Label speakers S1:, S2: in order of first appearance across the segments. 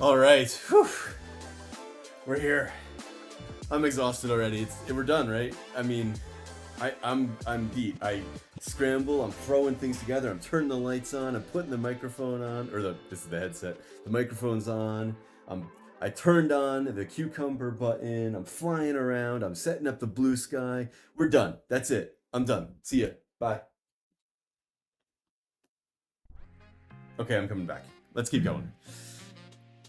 S1: All right, whew. We're here. I'm exhausted already. We're done, right? I mean, I'm beat. I scramble. I'm throwing things together. I'm turning the lights on. I'm putting the microphone on, this is the headset. The microphone's on. I turned on the cucumber button. I'm flying around. I'm setting up the blue sky. We're done. That's it. I'm done. See ya. Bye. Okay, I'm coming back. Let's keep going.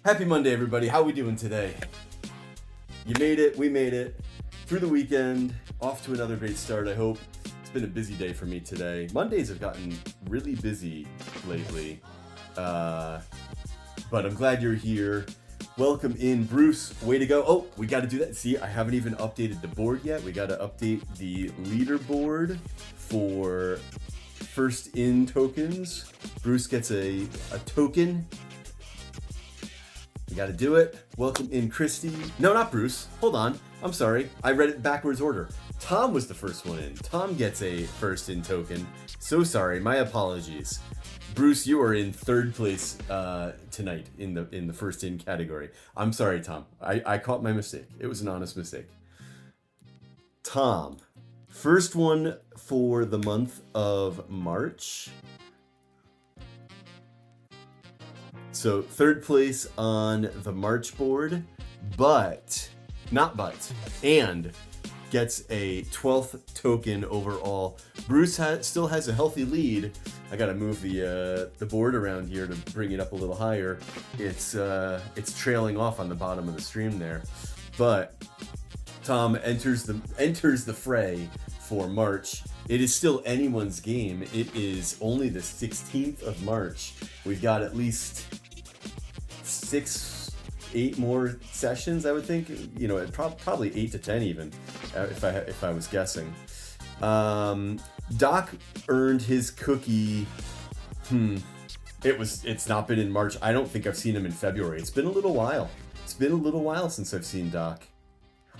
S1: Happy Monday, everybody. How we doing today? You made it. We made it. Through the weekend. Off to another great start, I hope. It's been a busy day for me today. Mondays have gotten really busy lately. But I'm glad you're here. Welcome in, Bruce. Way to go. Oh, we got to do that. See, I haven't even updated the board yet. We got to update the leaderboard for first in tokens. Bruce gets a token. You got to do it. Welcome in, Christy. No, not Bruce. Hold on. I'm sorry. I read it backwards order. Tom was the first one in. Tom gets a first in token. So sorry. My apologies. Bruce, you are in third place tonight in the first in category. I'm sorry, Tom. I caught my mistake. It was an honest mistake. Tom, first one for the month of March. So third place on the March board, and gets a 12th token overall. Bruce still has a healthy lead. I gotta move the board around here to bring it up a little higher. It's trailing off on the bottom of the stream there, but Tom enters the fray for March. It is still anyone's game. It is only the 16th of March. We've got at least 8 more sessions, I would think. You know, probably 8 to 10 even, if I was guessing. Doc earned his cookie. It's not been in March. I don't think I've seen him in February. It's been a little while. It's been a little while since I've seen Doc.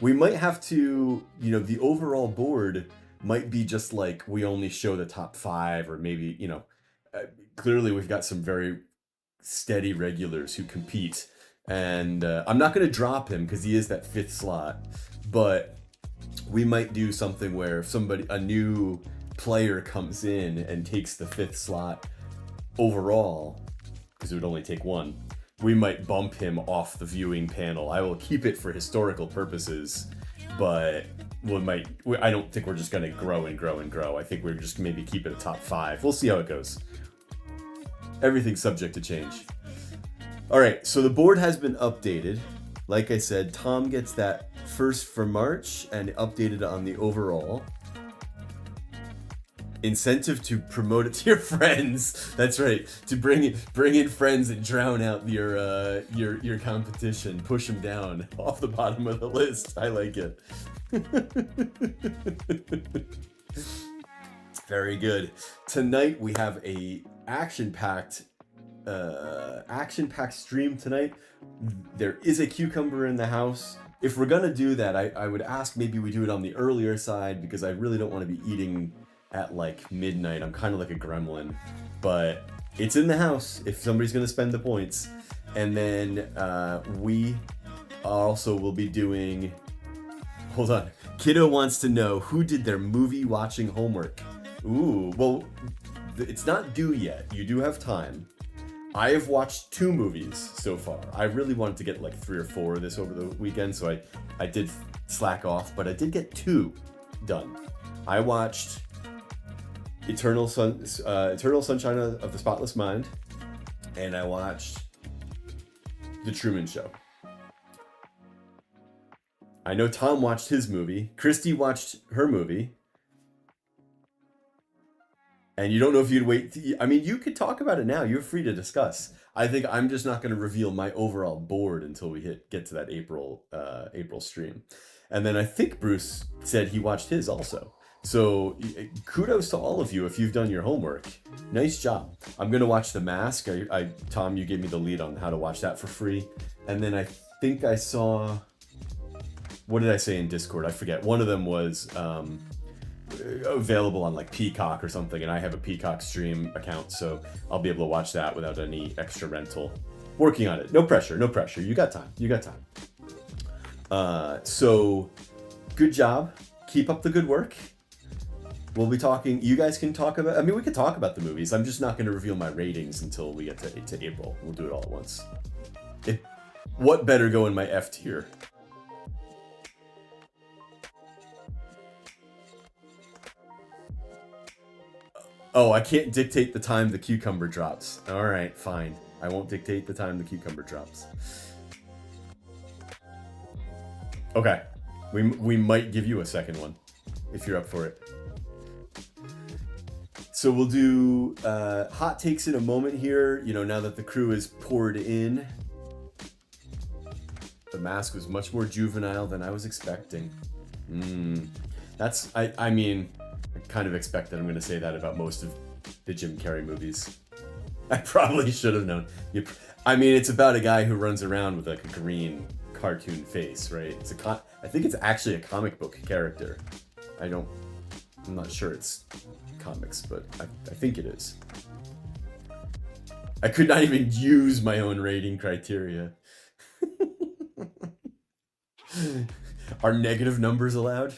S1: We might have to, the overall board might be just like we only show the top 5, or maybe, clearly we've got some very steady regulars who compete. And I'm not going to drop him because he is that 5th slot, but we might do something where if a new player comes in and takes the 5th slot overall, because it would only take one, we might bump him off the viewing panel. I will keep it for historical purposes, but I don't think we're just going to grow and grow and grow. I think we're just maybe keep it a top 5. We'll see how it goes. Everything's subject to change. All right, so the board has been updated. Like I said, Tom gets that first for March and updated on the overall. Incentive to promote it to your friends. That's right, to bring in friends and drown out your competition. Push them down off the bottom of the list. I like it. Very good. Tonight we have a action-packed stream tonight. There is a cucumber in the house. If we're gonna do that, I would ask maybe we do it on the earlier side, because I really don't want to be eating at like midnight. I'm kind of like a gremlin, but it's in the house if somebody's gonna spend the points. And then we also will be doing, hold on, Kiddo wants to know who did their movie watching homework. Ooh, well, it's not due yet. You do have time. I have watched 2 movies so far. I really wanted to get like 3 or 4 of this over the weekend, so I did slack off, but I did get 2 done. I watched Eternal Sunshine of the Spotless Mind, and I watched The Truman Show. I know Tom watched his movie. Christy watched her movie. And you don't know if you'd wait. You could talk about it now. You're free to discuss. I think I'm just not going to reveal my overall board until we get to that April stream. And then I think Bruce said he watched his also. So kudos to all of you if you've done your homework. Nice job. I'm going to watch The Mask. Tom, you gave me the lead on how to watch that for free. And then I think I saw, what did I say in Discord? I forget. One of them was available on like Peacock or something, and I have a Peacock stream account, so I'll be able to watch that without any extra rental. Working on it. No pressure. No pressure. You got time. You got time. So, good job. Keep up the good work. We'll be talking. You guys can talk about. I mean, we could talk about the movies. I'm just not going to reveal my ratings until we get to April. We'll do it all at once. What better go in my F tier? Oh, I can't dictate the time the cucumber drops. All right, fine. I won't dictate the time the cucumber drops. Okay. We might give you a second one if you're up for it. So we'll do hot takes in a moment here. You know, now that the crew is poured in. The mask was much more juvenile than I was expecting. I mean, I kind of expect that I'm going to say that about most of the Jim Carrey movies. I probably should have known. I mean, it's about a guy who runs around with like a green cartoon face, right? I think it's actually a comic book character. I'm not sure it's comics, but I think it is. I could not even use my own rating criteria. Are negative numbers allowed?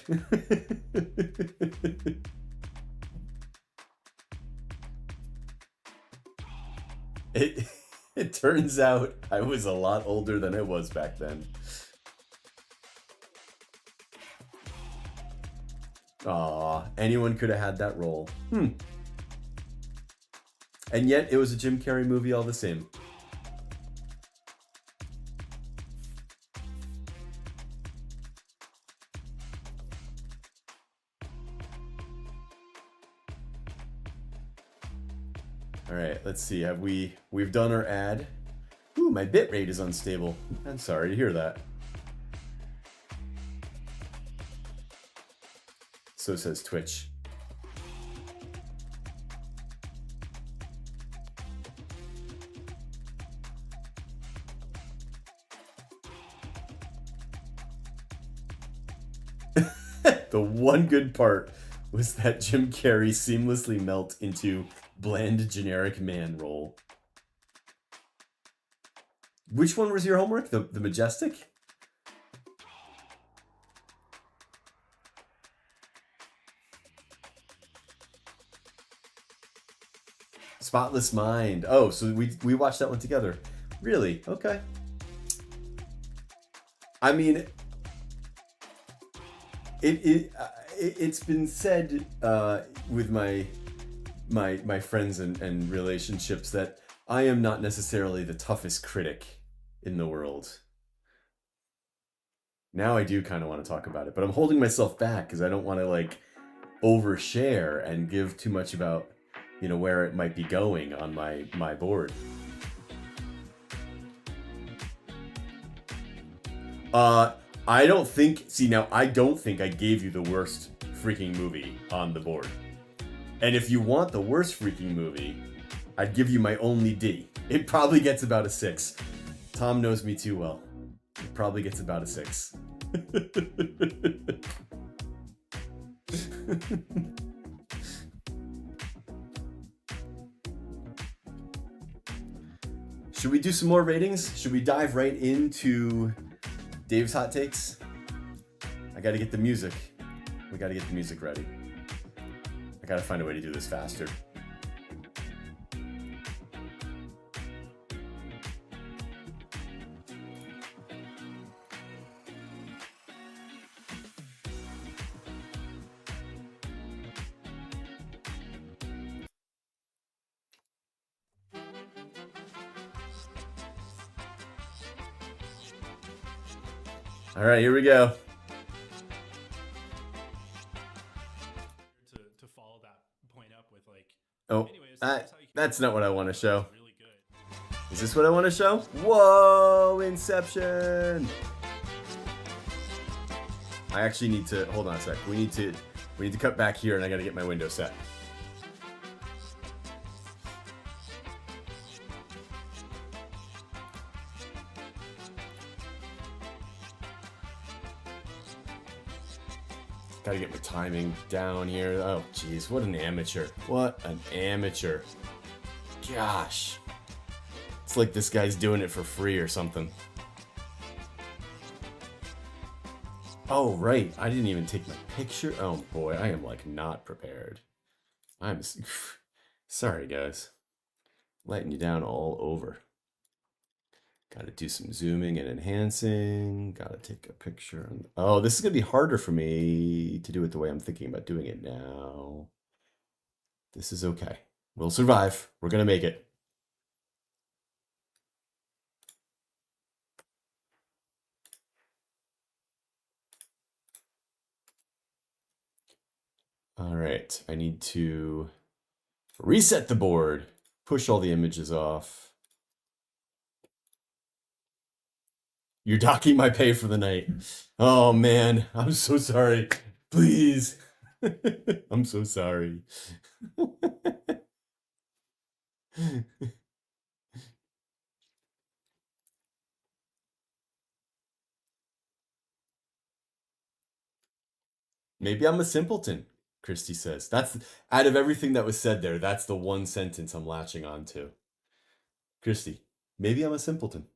S1: It turns out I was a lot older than I was back then. Aw, anyone could have had that role. And yet it was a Jim Carrey movie all the same. All right, let's see. We've done our ad. Ooh, my bitrate is unstable. I'm sorry to hear that. So says Twitch. The one good part was that Jim Carrey seamlessly melt into bland generic man role. Which one was your homework? The Majestic? Spotless Mind. Oh, so we watched that one together. Really? Okay. I mean, it's been said with my friends and relationships that I am not necessarily the toughest critic in the world. Now I do kind of want to talk about it, but I'm holding myself back because I don't want to like overshare and give too much about, you know, where it might be going on my board. I don't think I gave you the worst freaking movie on the board. And if you want the worst freaking movie, I'd give you my only D. It probably gets about a 6. Tom knows me too well. It probably gets about a 6. Should we do some more ratings? Should we dive right into Dave's hot takes? I gotta get the music. We gotta get the music ready. I gotta find a way to do this faster. All right, here we go.
S2: To follow that point up with like.
S1: Oh,
S2: anyways,
S1: that's not what I want to show. Really good. Is this what I want to show? Whoa, Inception! I actually need to hold on a sec. We need to cut back here, and I got to get my window set. Gotta get my timing down here. Oh, jeez, what an amateur. What an amateur. Gosh. It's like this guy's doing it for free or something. Oh, right. I didn't even take my picture. Oh, boy. I am, like, not prepared. I'm sorry, guys. Letting you down all over. Got to do some zooming and enhancing. Got to take a picture. Oh, this is going to be harder for me to do it the way I'm thinking about doing it now. This is okay. We'll survive. We're going to make it. All right. I need to reset the board. Push all the images off. You're docking my pay for the night. Oh man, I'm so sorry. Please. I'm so sorry. Maybe I'm a simpleton, Christy says. That's out of everything that was said there, that's the one sentence I'm latching on to. Christy, maybe I'm a simpleton.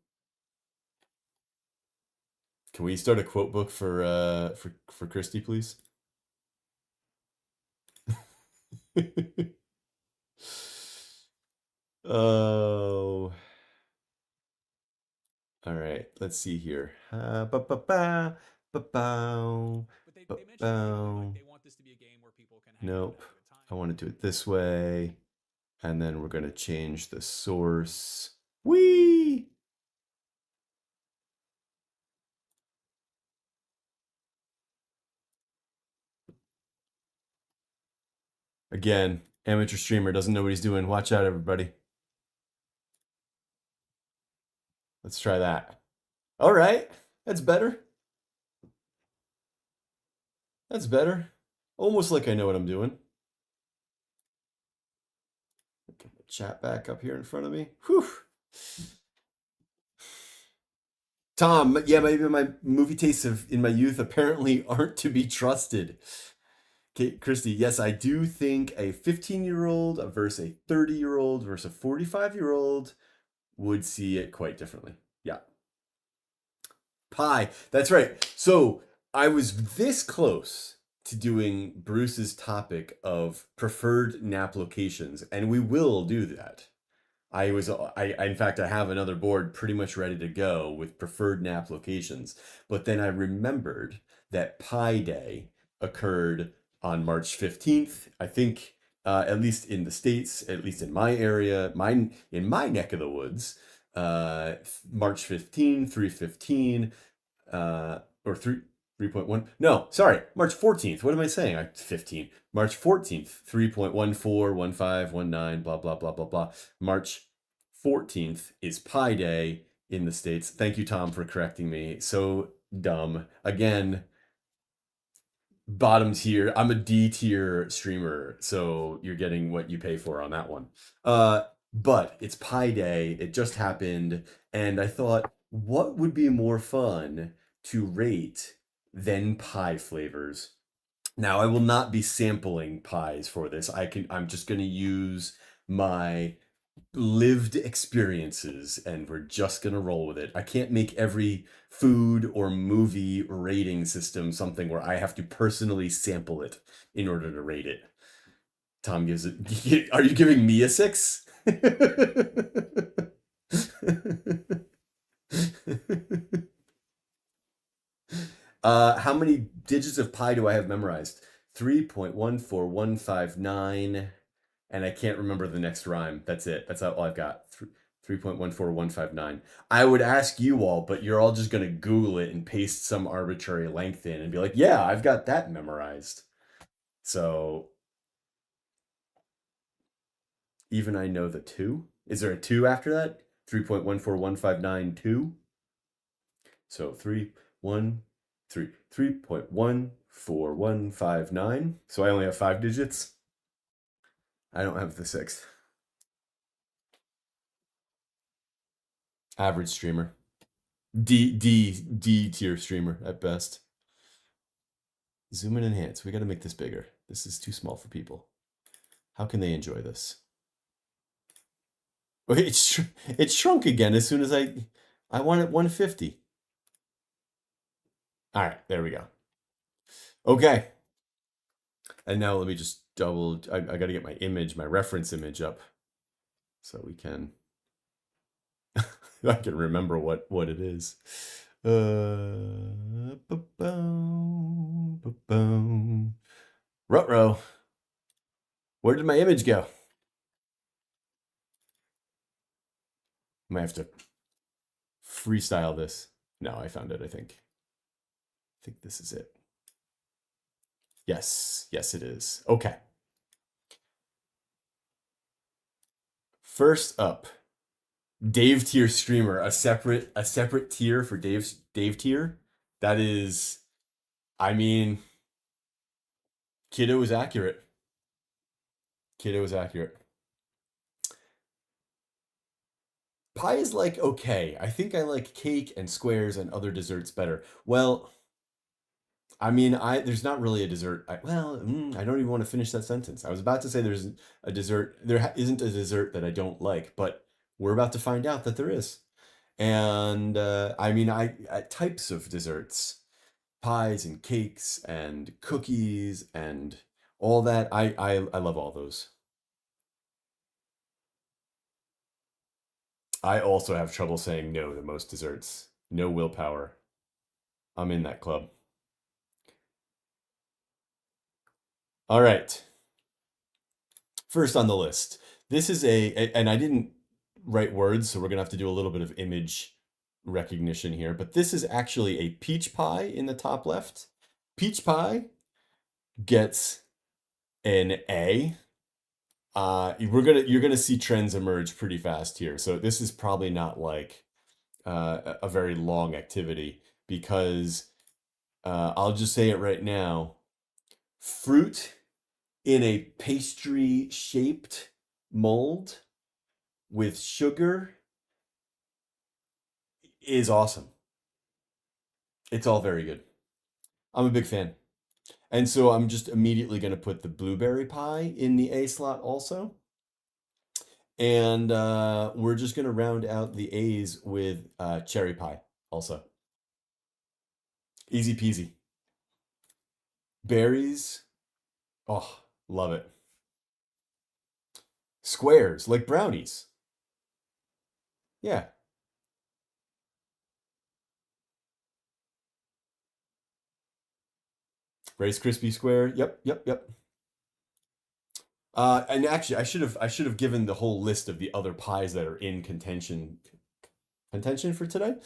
S1: Can we start a quote book for Christy, please? Oh. All right, let's see here. Ba-ba-ba, ba-bow,
S2: But they mentioned the other day, like
S1: ba-bow.
S2: they want this to be a game where people can hang out
S1: Nope.
S2: and have a good time.
S1: I want to do it this way. And then we're going to change the source. Whee! Again, amateur streamer doesn't know what he's doing. Watch out, everybody. Let's try that. All right. That's better. That's better. Almost like I know what I'm doing. Get the chat back up here in front of me. Whew. Tom, yeah, maybe my movie tastes in my youth apparently aren't to be trusted. Okay, Christy, yes, I do think a 15-year-old versus a 30-year-old versus a 45-year-old would see it quite differently. Yeah. Pie. That's right. So I was this close to doing Bruce's topic of preferred nap locations, and we will do that. In fact, I have another board pretty much ready to go with preferred nap locations. But then I remembered that Pi Day occurred on March 15th. I think, at least in the States, at least in my area, in my neck of the woods, March 15, 315, or 3.1. No, sorry, March 14th. What am I saying? 15. March 14th, 3.14, blah, blah, blah, blah, blah. March 14th is Pi Day in the States. Thank you, Tom, for correcting me. So dumb. Again, bottom tier. I'm a D tier streamer, so you're getting what you pay for on that one. But it's Pi Day. It just happened, and I thought, what would be more fun to rate than pie flavors? Now, I will not be sampling pies for this. I'm just going to use my lived experiences and we're just going to roll with it. I can't make every food or movie rating system something where I have to personally sample it in order to rate it. Tom gives it. Are you giving me a 6? How many digits of pi do I have memorized? 3.14159, and I can't remember the next rhyme. That's it. That's all I've got. 3.14159. I would ask you all, but you're all just going to Google it and paste some arbitrary length in and be like, yeah, I've got that memorized. So even I know the 2. Is there a 2 after that? 3.14159.2. So 3.14159. So I only have 5 digits. I don't have the 6th. Average streamer. D tier streamer at best. Zoom and enhance. We got to make this bigger. This is too small for people. How can they enjoy this? It shrunk again as soon as I wanted 150. All right, there we go. Okay. And now let me just I got to get my image, my reference image up so we can I can remember what it is. Ba-boom, ba-boom. Ruh-roh. Where did my image go? I might have to freestyle this. No, I found it, I think. I think this is it. Yes, yes it is. Okay. First up, Dave tier streamer, a separate tier for Dave tier. That is, I mean, Kiddo is accurate. Kiddo is accurate. Pie is like okay. I think I like cake and squares and other desserts better. Well, I mean, I there's not really a dessert. I don't even want to finish that sentence. I was about to say there's a dessert. Isn't a dessert that I don't like, but we're about to find out that there is. And I mean, types of desserts, pies and cakes and cookies and all that. I love all those. I also have trouble saying no to most desserts. No willpower. I'm in that club. All right. First on the list. This is and I didn't write words, so we're gonna have to do a little bit of image recognition here, but this is actually a peach pie in the top left. Peach pie gets an A. You're gonna see trends emerge pretty fast here. So this is probably not like a very long activity because I'll just say it right now. Fruit in a pastry shaped mold with sugar is awesome. It's all very good. I'm a big fan. And so I'm just immediately going to put the blueberry pie in the A slot also. And we're just going to round out the A's with cherry pie also. Easy peasy. Berries. Oh, love it. Squares, like brownies. Yeah. Rice Krispie Square. Yep, yep, yep. And actually, I should have given the whole list of the other pies that are in contention for today.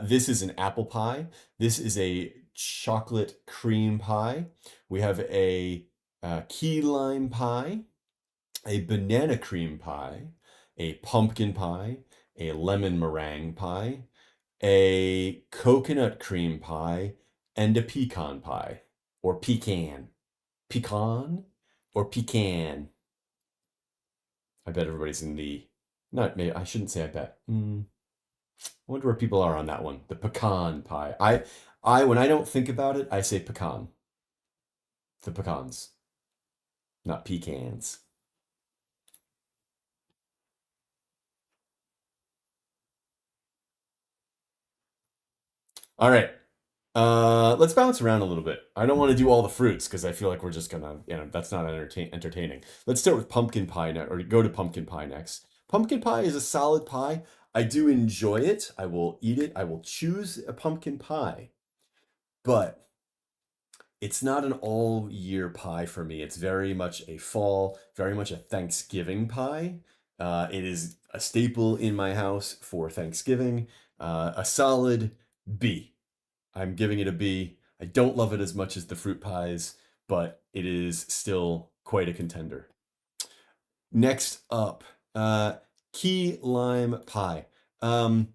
S1: This is an apple pie. This is a chocolate cream pie. We have a key lime pie, a banana cream pie, a pumpkin pie, a lemon meringue pie, a coconut cream pie, and a pecan pie or pecan. Pecan or pecan. I bet everybody's in the not maybe I shouldn't say I bet. I wonder where people are on that one. The pecan pie. I when I don't think about it, I say pecan. The pecans, not pecans. All right. Let's bounce around a little bit. I don't want to do all the fruits because I feel like we're just gonna, that's not entertaining. Let's start with pumpkin pie next, or go to pumpkin pie next. Pumpkin pie is a solid pie. I do enjoy it. I will eat it. I will choose a pumpkin pie, but it's not an all year pie for me. It's very much a fall, very much a Thanksgiving pie. It is a staple in my house for Thanksgiving. A solid B. I'm giving it a B. I don't love it as much as the fruit pies, but it is still quite a contender. Next up, key lime pie. Um,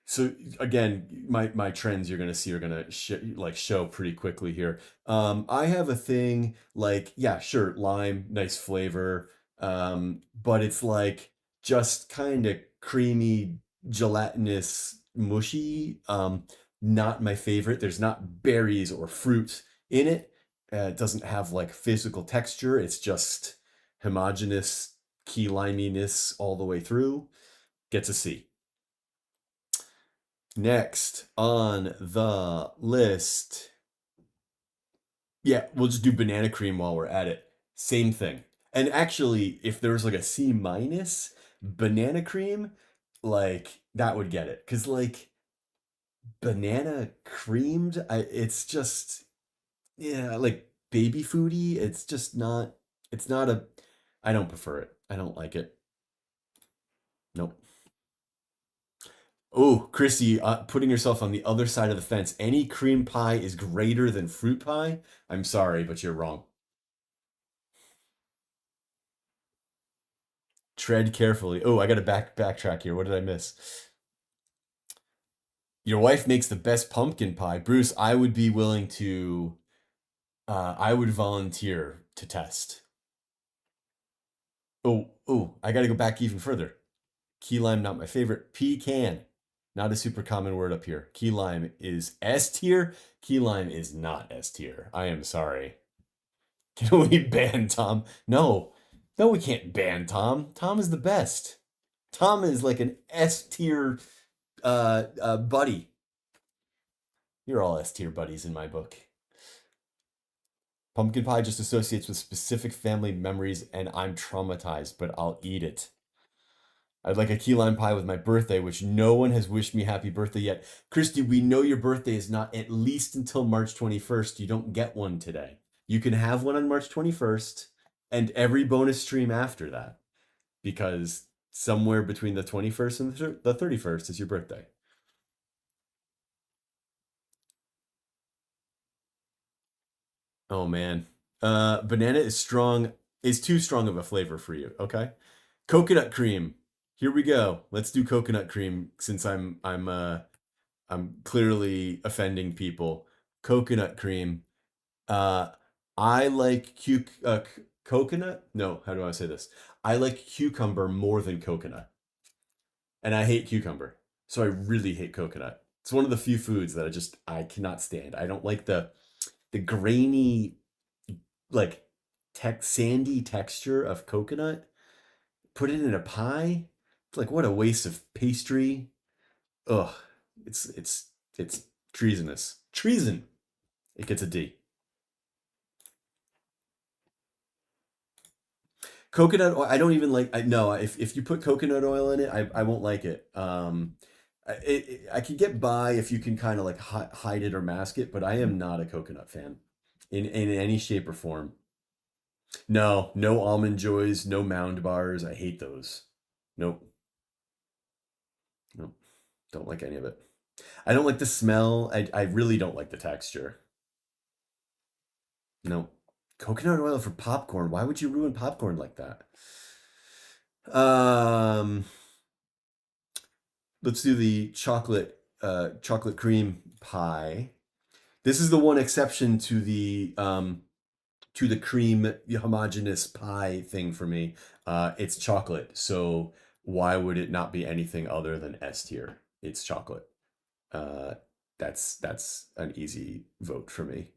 S1: so again, my trends you're gonna see are gonna show pretty quickly here. I have a thing like yeah, sure, lime, nice flavor, but it's like just kind of creamy, gelatinous, mushy. Not my favorite. There's not berries or fruit in it. It doesn't have like physical texture. It's just homogeneous key liminess all the way through. Gets a C. Next on the list. Yeah, we'll just do banana cream while we're at it. Same thing. And actually, if there was like a C minus, banana cream, like that would get it. Cause like banana creamed, it's just yeah, like baby foody. It's just not. It's not a. I don't prefer it. I don't like it. Nope. Oh, Chrissy, putting yourself on the other side of the fence. Any cream pie is greater than fruit pie. I'm sorry, but you're wrong. Tread carefully. Oh, I got to backtrack here. What did I miss? Your wife makes the best pumpkin pie. Bruce, I would be willing to. I would volunteer to test. Oh, I got to go back even further. Key lime, not my favorite. Pecan, not a super common word up here. Key lime is S tier. Key lime is not S tier. I am sorry. Can we ban Tom? No. No, we can't ban Tom. Tom is the best. Tom is like an S tier buddy. You're all S tier buddies in my book. Pumpkin pie just associates with specific family memories, and I'm traumatized, but I'll eat it. I'd like a key lime pie with my birthday, which no one has wished me happy birthday yet. Christy, we know your birthday is not at least until March 21st. You don't get one today. You can have one on March 21st and every bonus stream after that because somewhere between the 21st and the 31st is your birthday. Oh man. Banana is too strong of a flavor for you, okay? Coconut cream. Here we go. Let's do coconut cream since I'm clearly offending people. Coconut cream. Uh, I like coconut. No, how do I say this? I like cucumber more than coconut, and I hate cucumber. So I really hate coconut. It's one of the few foods that I cannot stand. I don't like the grainy like sandy texture of coconut. Put it in a pie. It's like what a waste of pastry. Ugh, it's treasonous. Treason. It gets a D. Coconut oil. I don't even like. I no. If you put coconut oil in it, I won't like it. I can get by if you can kind of like hide it or mask it, but I am not a coconut fan in any shape or form. No, no almond joys, no mound bars. I hate those. Nope, nope. Don't like any of it. I don't like the smell. I really don't like the texture. No. Coconut oil for popcorn. Why would you ruin popcorn like that? Um, let's do the chocolate cream pie. This is the one exception to the cream homogeneous pie thing for me. It's chocolate, so why would it not be anything other than S tier? It's chocolate. Uh, that's an easy vote for me.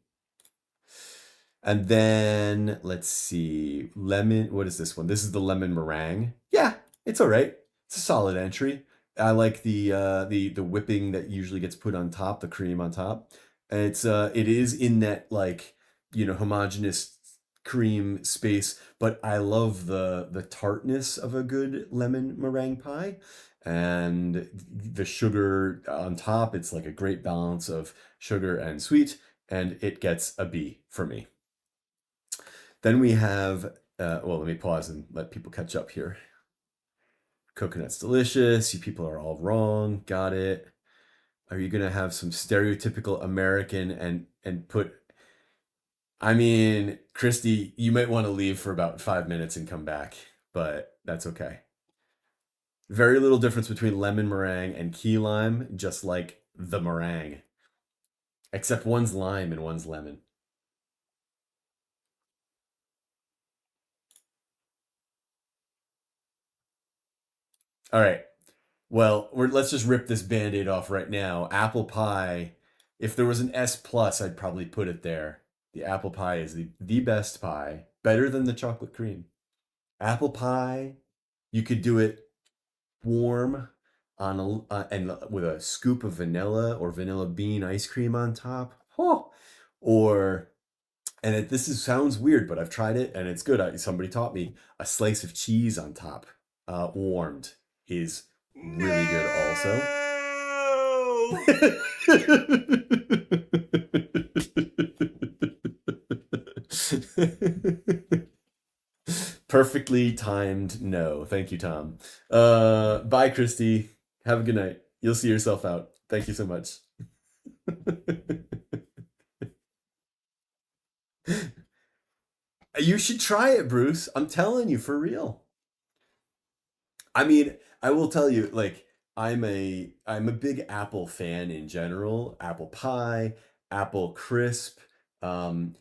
S1: And then let's see, lemon. What is this one? This is the lemon meringue. Yeah, it's all right. It's a solid entry. I like the whipping that usually gets put on top, the cream on top. It is in that like homogeneous cream space, but I love the tartness of a good lemon meringue pie, and the sugar on top. It's like a great balance of sugar and sweet, and it gets a B for me. Then we have, well, let me pause and let people catch up here. Coconut's delicious. You people are all wrong. Got it. Are you gonna have some stereotypical American and put? I mean, Christy, you might want to leave for about 5 minutes and come back, but that's okay. Very little difference between lemon meringue and key lime, just like the meringue, except one's lime and one's lemon. All right. Well, let's just rip this band-aid off right now. Apple pie. If there was an S plus, I'd probably put it there. The apple pie is the best pie, better than the chocolate cream. Apple pie, you could do it warm on and with a scoop of vanilla or vanilla bean ice cream on top. Oh, or sounds weird, but I've tried it and it's good. Somebody taught me a slice of cheese on top, warmed, is really good also. Perfectly timed no. Thank you, Tom. Bye, Christy. Have a good night. You'll see yourself out. Thank you so much. You should try it, Bruce. I'm telling you, for real. I mean, I will tell you, like, I'm a big Apple fan in general. Apple pie, Apple crisp. Um,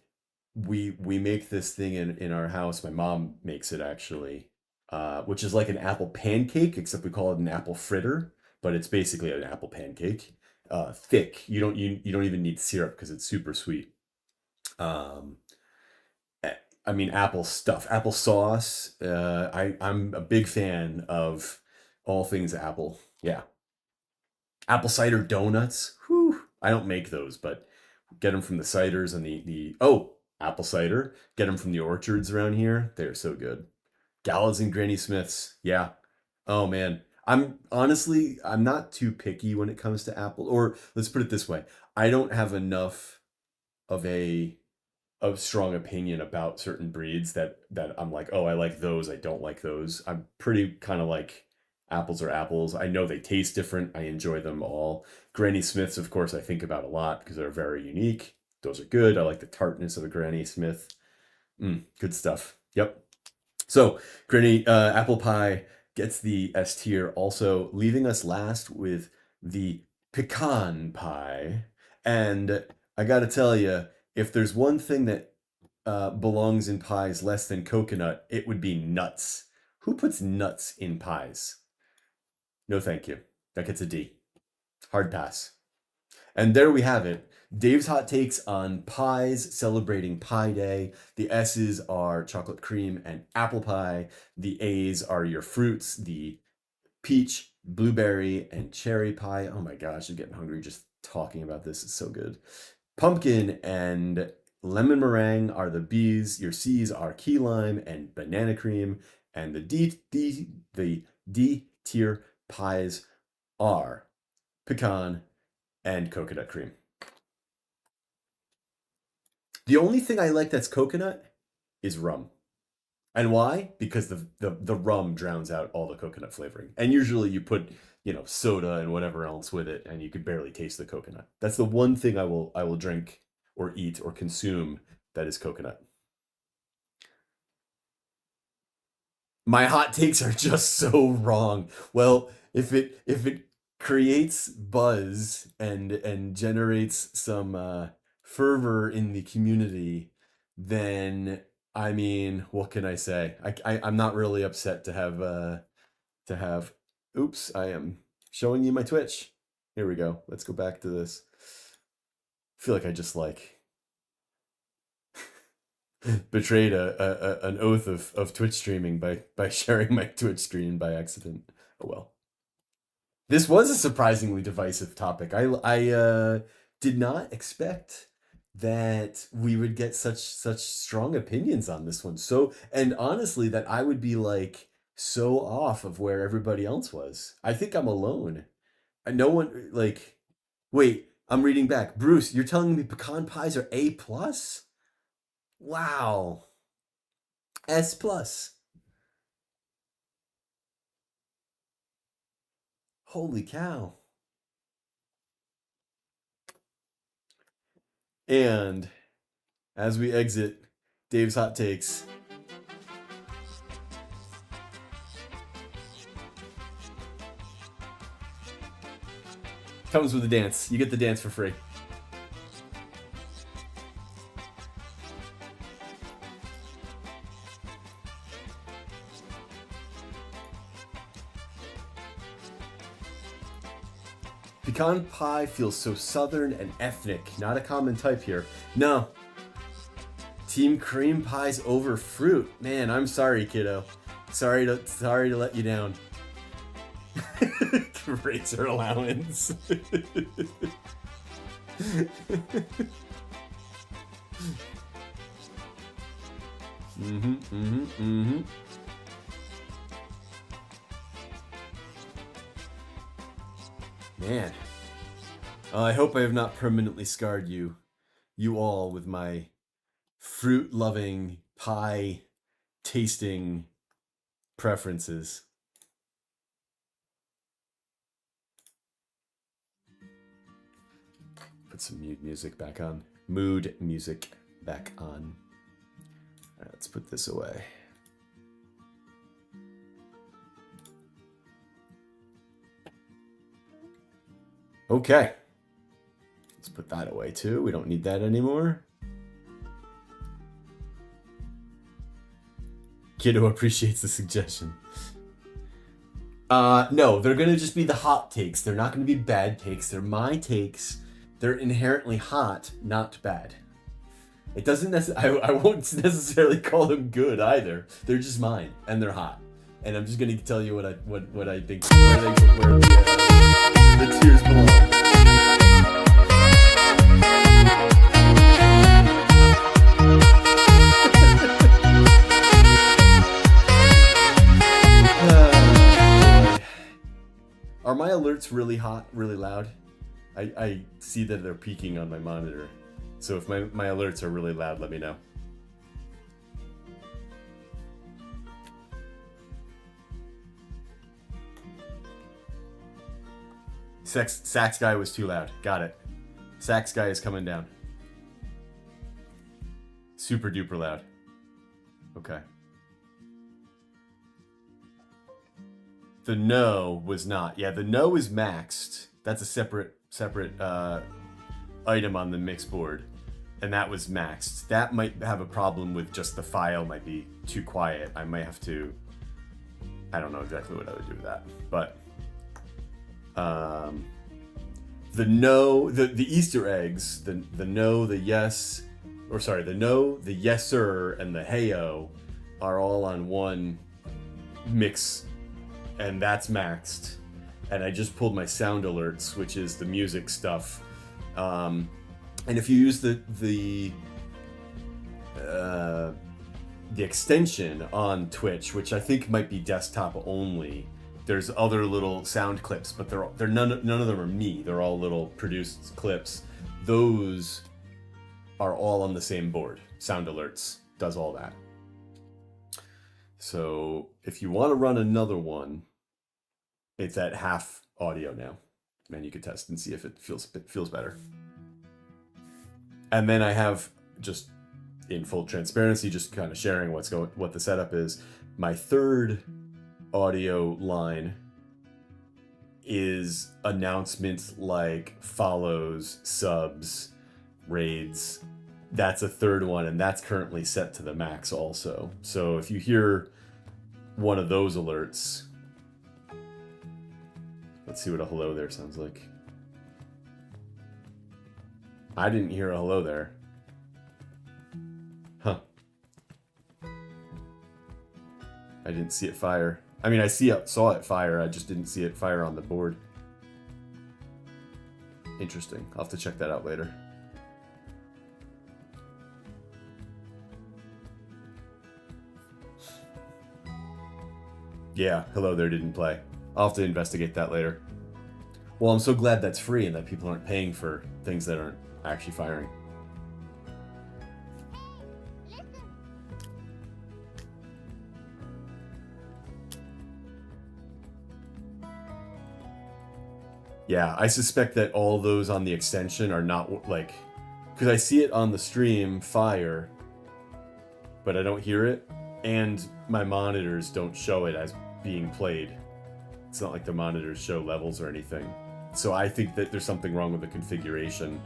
S1: we make this thing in our house. My mom makes it actually, which is like an apple pancake, except we call it an apple fritter, but it's basically an apple pancake. Thick. You don't even need syrup because it's super sweet. Um, I mean, apple stuff, apple sauce. I'm a big fan of all things apple. Yeah, apple cider donuts. Whew. I don't make those, but get them from the ciders and the apple cider. Get them from the orchards around here. They're so good. Gallows and Granny Smiths. Yeah. Oh man. I'm not too picky when it comes to apple. Or let's put it this way: I don't have enough of a strong opinion about certain breeds that I'm like, oh, I like those, I don't like those. I'm pretty kind of like apples are apples. I know they taste different. I enjoy them all. Granny Smiths, of course, I think about a lot because they're very unique. Those are good. I like the tartness of a Granny Smith. Good stuff. Yep. So, Granny apple pie gets the S tier, also leaving us last with the pecan pie. And I gotta tell you, if there's one thing that belongs in pies less than coconut, it would be nuts. Who puts nuts in pies? No, thank you. That gets a D. Hard pass. And there we have it. Dave's hot takes on pies celebrating Pie Day. The S's are chocolate cream and apple pie. The A's are your fruits, the peach, blueberry, and cherry pie. Oh my gosh, I'm getting hungry just talking about this. It's so good. Pumpkin and lemon meringue are the B's. Your C's are key lime and banana cream. And the D tier pies are pecan and coconut cream. The only thing I like that's coconut is rum. And why? Because the rum drowns out all the coconut flavoring. And usually you put, soda and whatever else with it, and you could barely taste the coconut. That's the one thing I will drink or eat or consume that is coconut. My hot takes are just so wrong. Well, if it creates buzz and generates some fervor in the community, then I mean, what can I say? I'm not really upset to have. Oops, I am showing you my Twitch. Here we go. Let's go back to this. I feel like I just betrayed an oath of Twitch streaming by sharing my Twitch screen by accident. Oh well. This was a surprisingly divisive topic. I did not expect that we would get such strong opinions on this one. So, and honestly, that I would be like so off of where everybody else was. I think I'm alone. No one like. Wait, I'm reading back. Bruce, you're telling me pecan pies are A plus? Wow. S plus. Holy cow. And as we exit Dave's hot takes, comes with a dance. You get the dance for free. Pecan pie feels so southern and ethnic, not a common type here. No. Team cream pies over fruit. Man, I'm sorry, kiddo. Sorry to let you down. Razor allowance. Man, I hope I have not permanently scarred you all with my fruit-loving, pie-tasting preferences. Put some music back on. Mood music back on. All right, let's put this away. Okay. Let's put that away too. We don't need that anymore. Kiddo appreciates the suggestion. No, they're going to just be the hot takes. They're not going to be bad takes. They're my takes. They're inherently hot, not bad. It doesn't necessarily, I won't necessarily call them good either. They're just mine, and they're hot. And I'm just going to tell you what I think, where the tears belong. Are my alerts really hot, really loud? I see that they're peaking on my monitor. So if my alerts are really loud, let me know. Sax guy was too loud. Got it. Sax guy is coming down. Super duper loud. Okay. The no was not. Yeah, the no is maxed. That's a separate item on the mix board, and that was maxed. That might have a problem with just the file might be too quiet. I might have to. I don't know exactly what I would do with that, but the no, the Easter eggs, the no, the yes, or sorry, the no, the yes sir, and the heyo are all on one mix. And that's maxed. And I just pulled my sound alerts, which is the music stuff. And if you use the extension on Twitch, which I think might be desktop only, there's other little sound clips, but they're none of them are me. They're all little produced clips. Those are all on the same board. Sound alerts does all that. So if you want to run another one, it's at half audio now, and you can test and see if it feels better. And then I have, just in full transparency, just kind of sharing what the setup is. My third audio line is announcements like follows, subs, raids. That's a third one, and that's currently set to the max also. So if you hear one of those alerts, let's see what a hello there sounds like. I didn't hear a hello there. Huh. I didn't see it fire. I mean, I saw it fire, I just didn't see it fire on the board. Interesting. I'll have to check that out later. Yeah, hello there didn't play. I'll have to investigate that later. Well, I'm so glad that's free and that people aren't paying for things that aren't actually firing. Yeah, I suspect that all those on the extension are not like, because I see it on the stream fire, but I don't hear it, and my monitors don't show it as being played. It's not like the monitors show levels or anything. So I think that there's something wrong with the configuration.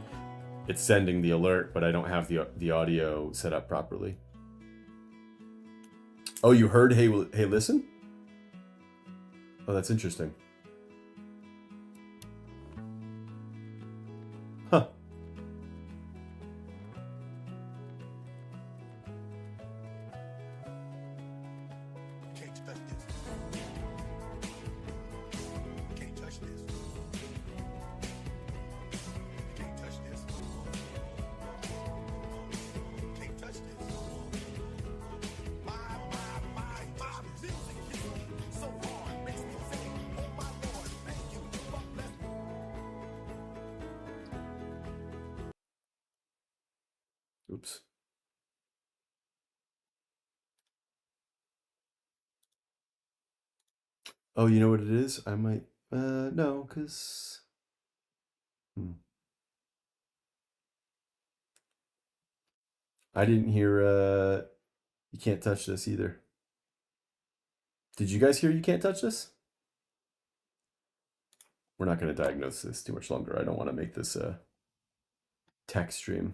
S1: It's sending the alert, but I don't have the audio set up properly. Oh, you heard hey listen? Oh, that's interesting. Huh.
S3: Can't touch this. Can't touch this.
S1: Oops. Oh, you know what it is? I might, no, because, I didn't hear, you can't touch this either. Did you guys hear you can't touch this? We're not going to diagnose this too much longer. I don't want to make this a tech stream.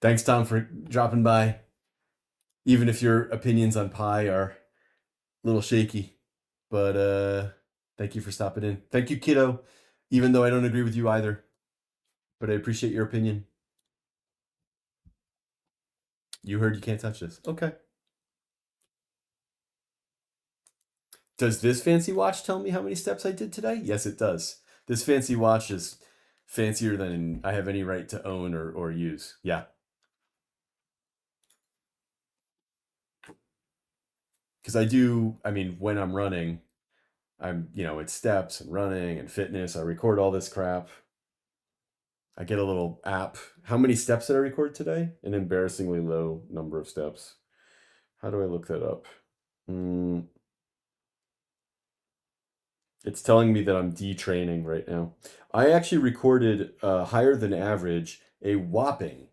S1: Thanks, Tom, for dropping by. Even if your opinions on pie are a little shaky. But thank you for stopping in. Thank you, kiddo. Even though I don't agree with you either. But I appreciate your opinion. You heard you can't touch this. Okay. Does this fancy watch tell me how many steps I did today? Yes, it does. This fancy watch is fancier than I have any right to own or use. Yeah. Because I do, I mean, when I'm running, it's steps and running and fitness. I record all this crap. I get a little app. How many steps did I record today? An embarrassingly low number of steps. How do I look that up? It's telling me that I'm detraining right now. I actually recorded higher than average, a whopping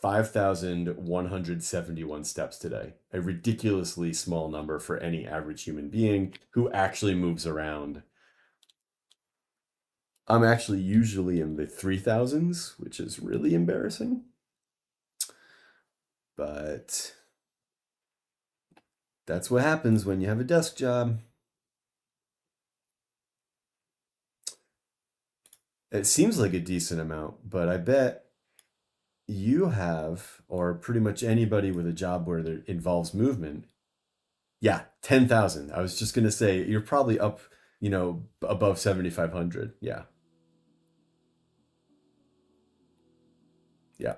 S1: 5,171 steps today. A ridiculously small number for any average human being who actually moves around. I'm actually usually in the 3,000s, which is really embarrassing. But that's what happens when you have a desk job. It seems like a decent amount, but I bet you have, or pretty much anybody with a job where there involves movement. Yeah, 10,000. I was just going to say, you're probably up, above 7,500. Yeah. Yeah.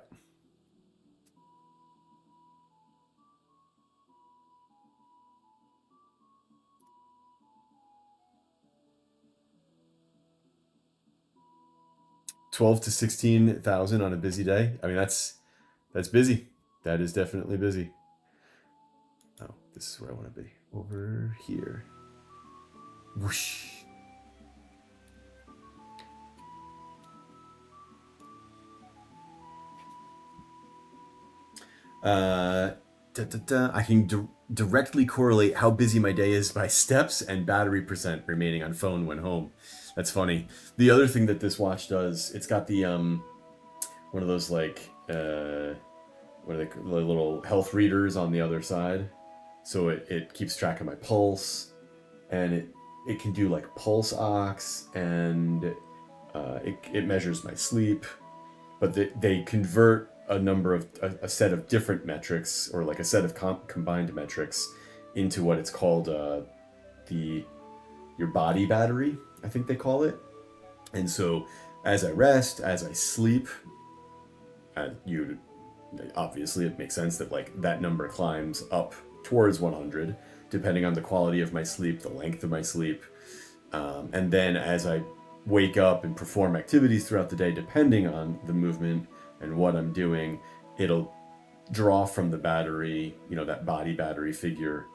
S1: Twelve to 16,000 on a busy day. I mean, that's busy. That is definitely busy. Oh, this is where I want to be. Over here. Whoosh. I can directly correlate how busy my day is by steps and battery percent remaining on phone when home. That's funny. The other thing that this watch does, it's got the one of those like what are they, the little health readers on the other side, so it keeps track of my pulse, and it can do like pulse ox, and it measures my sleep, but they convert a number of a set of different metrics, or like a set of combined metrics, into what it's called your body battery, I think they call it. And so as I rest, as I sleep, you obviously it makes sense that like that number climbs up towards 100 depending on the quality of my sleep, the length of my sleep, and then as I wake up and perform activities throughout the day, depending on the movement and what I'm doing, it'll draw from the battery, that body battery figure,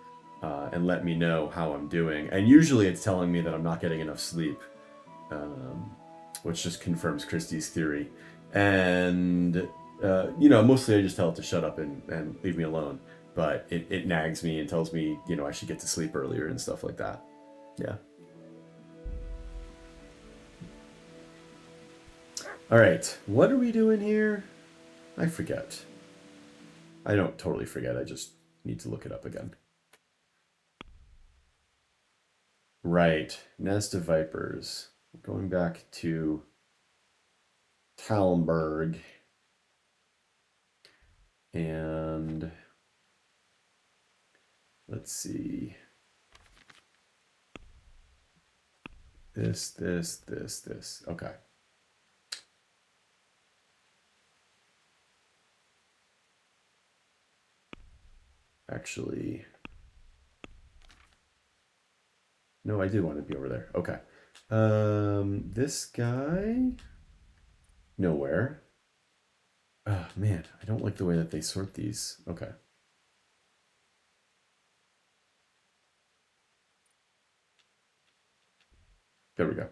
S1: and let me know how I'm doing. And usually it's telling me that I'm not getting enough sleep, which just confirms Christie's theory. And, mostly I just tell it to shut up and leave me alone. But it nags me and tells me, I should get to sleep earlier and stuff like that. Yeah. All right, what are we doing here? I forget. I don't totally forget. I just need to look it up again. Right, Nest of Vipers. Going back to Talmberg. And let's see. This. Okay. Actually, No, I did want to be over there. Okay. This guy? Nowhere. Oh, man, I don't like the way that they sort these. Okay. There we go.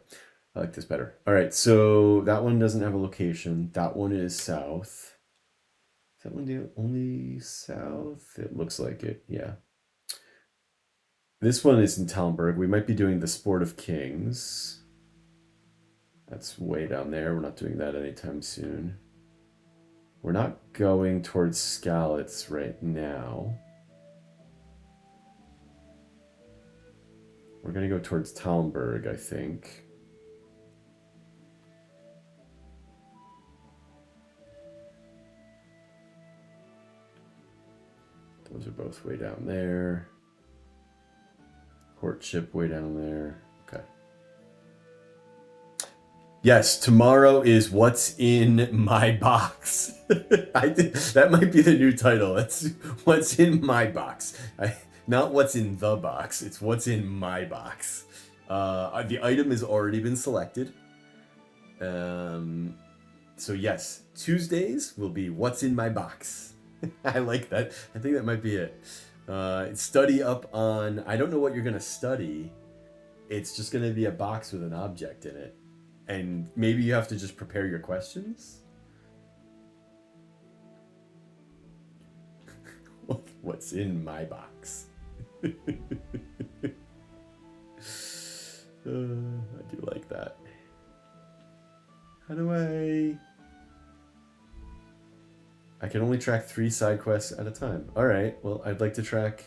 S1: I like this better. All right, so that one doesn't have a location. That one is south. Is that one the only south? It looks like it, yeah. This one is in Talmberg. We might be doing the Sport of Kings. That's way down there. We're not doing that anytime soon. We're not going towards Skalitz right now. We're going to go towards Talmberg, I think. Those are both way down there. Courtship way down there. Okay. Yes, tomorrow is What's in My Box. I think that might be the new title. That's What's in My Box. Not What's in the Box. It's What's in My Box. The item has already been selected. So yes, Tuesdays will be What's in My Box. I like that. I think that might be it. Study up on... I don't know what you're going to study. It's just going to be a box with an object in it. And maybe you have to just prepare your questions? What's in my box? I do like that. How do I can only track 3 side quests at a time. All right, well, I'd like to track...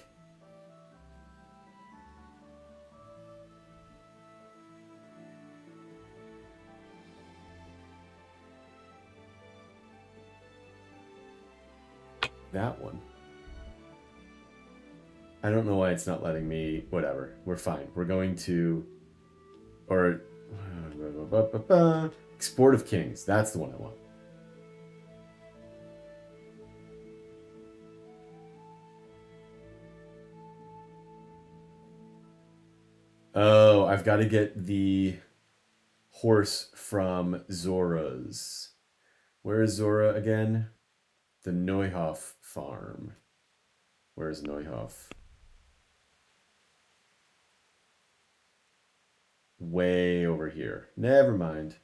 S1: that one. I don't know why it's not letting me... Whatever, we're fine. We're going to... Or... Sport of Kings. That's the one I want. Oh, I've got to get the horse from Zora's. Where is Zora again? The Neuhoff farm. Where's Neuhoff? Way over here. Never mind.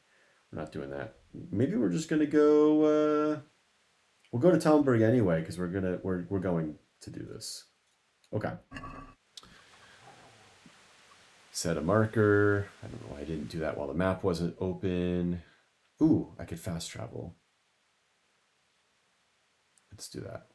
S1: We're not doing that. Maybe we're just gonna go. We'll go to Talmberg anyway because we're going to do this. Okay. Set a marker. I don't know why I didn't do that while the map wasn't open. Ooh, I could fast travel. Let's do that.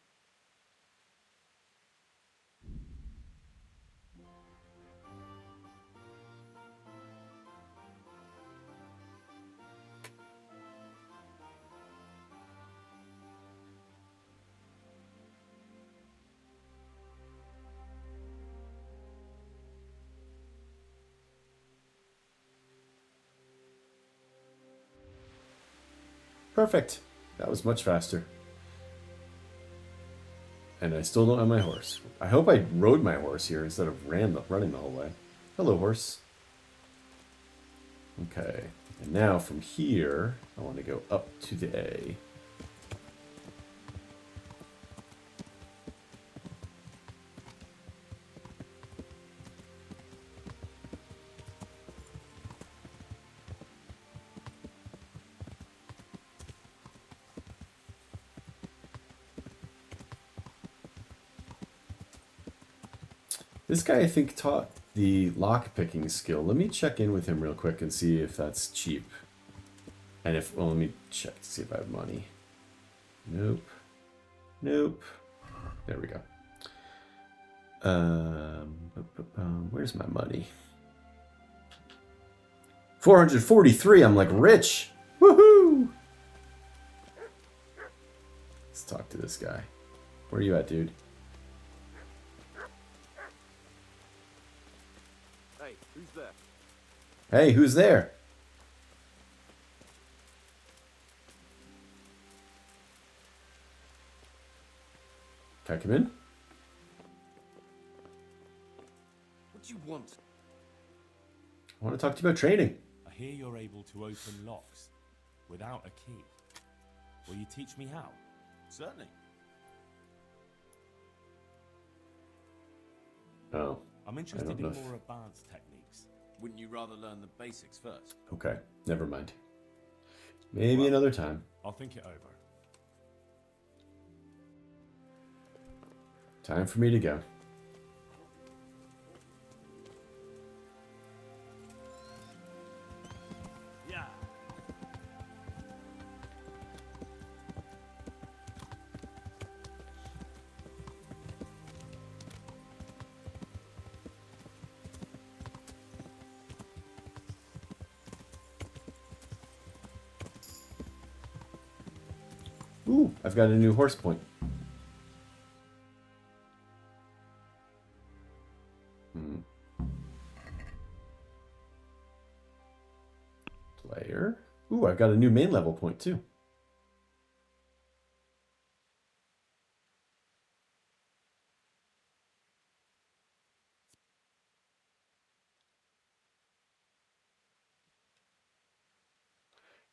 S1: Perfect. That was much faster. And I still don't have my horse. I hope I rode my horse here instead of running the whole way. Hello, horse. Okay. And now from here, I want to go up to the A. This guy, I think, taught the lock-picking skill. Let me check in with him real quick and see if that's cheap. And if... Well, let me check to see if I have money. Nope. Nope. There we go. Where's my money? 443. I'm like rich. Woohoo! Let's talk to this guy. Where are you at, dude?
S3: Hey, who's there?
S1: Hey, who's there? Can I come in?
S3: What do you want?
S1: I want to talk to you about trading.
S3: I hear you're able to open locks without a key. Will you teach me how?
S2: Certainly.
S1: Oh,
S3: I'm
S1: I
S3: interested
S1: don't
S3: in
S1: know
S3: more advanced techniques.
S2: Wouldn't you rather learn the basics first?
S1: okay. Never mind. Maybe
S3: Well,
S1: another time.
S3: I'll think it over.
S1: Time for me to go.
S3: Yeah.
S1: Ooh, I've got a new horse point. Player. Ooh, I've got a new main level point too.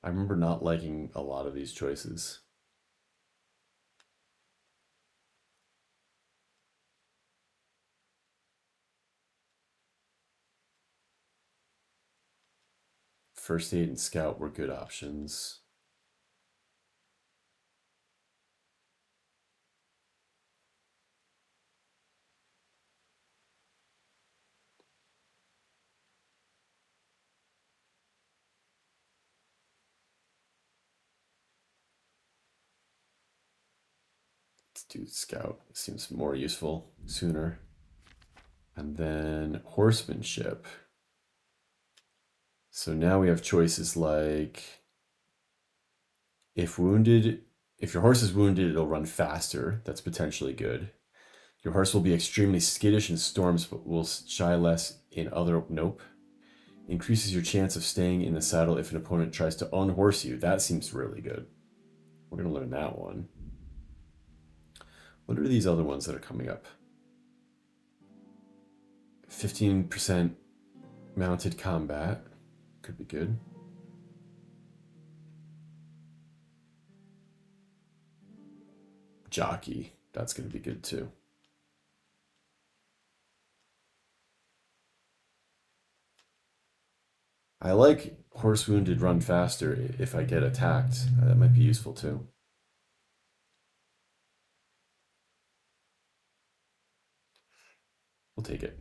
S1: I remember not liking a lot of these choices. First aid and scout were good options. Let's do scout. It seems more useful sooner. And then horsemanship. So now we have choices like if your horse is wounded, it'll run faster. That's potentially good. Your horse will be extremely skittish in storms, but will shy less in other. Nope. Increases your chance of staying in the saddle if an opponent tries to unhorse you. That seems really good. We're going to learn that one. What are these other ones that are coming up? 15% mounted combat. Could be good. Jockey. That's going to be good too. I like horse wounded run faster if I get attacked. That might be useful too. We'll take it.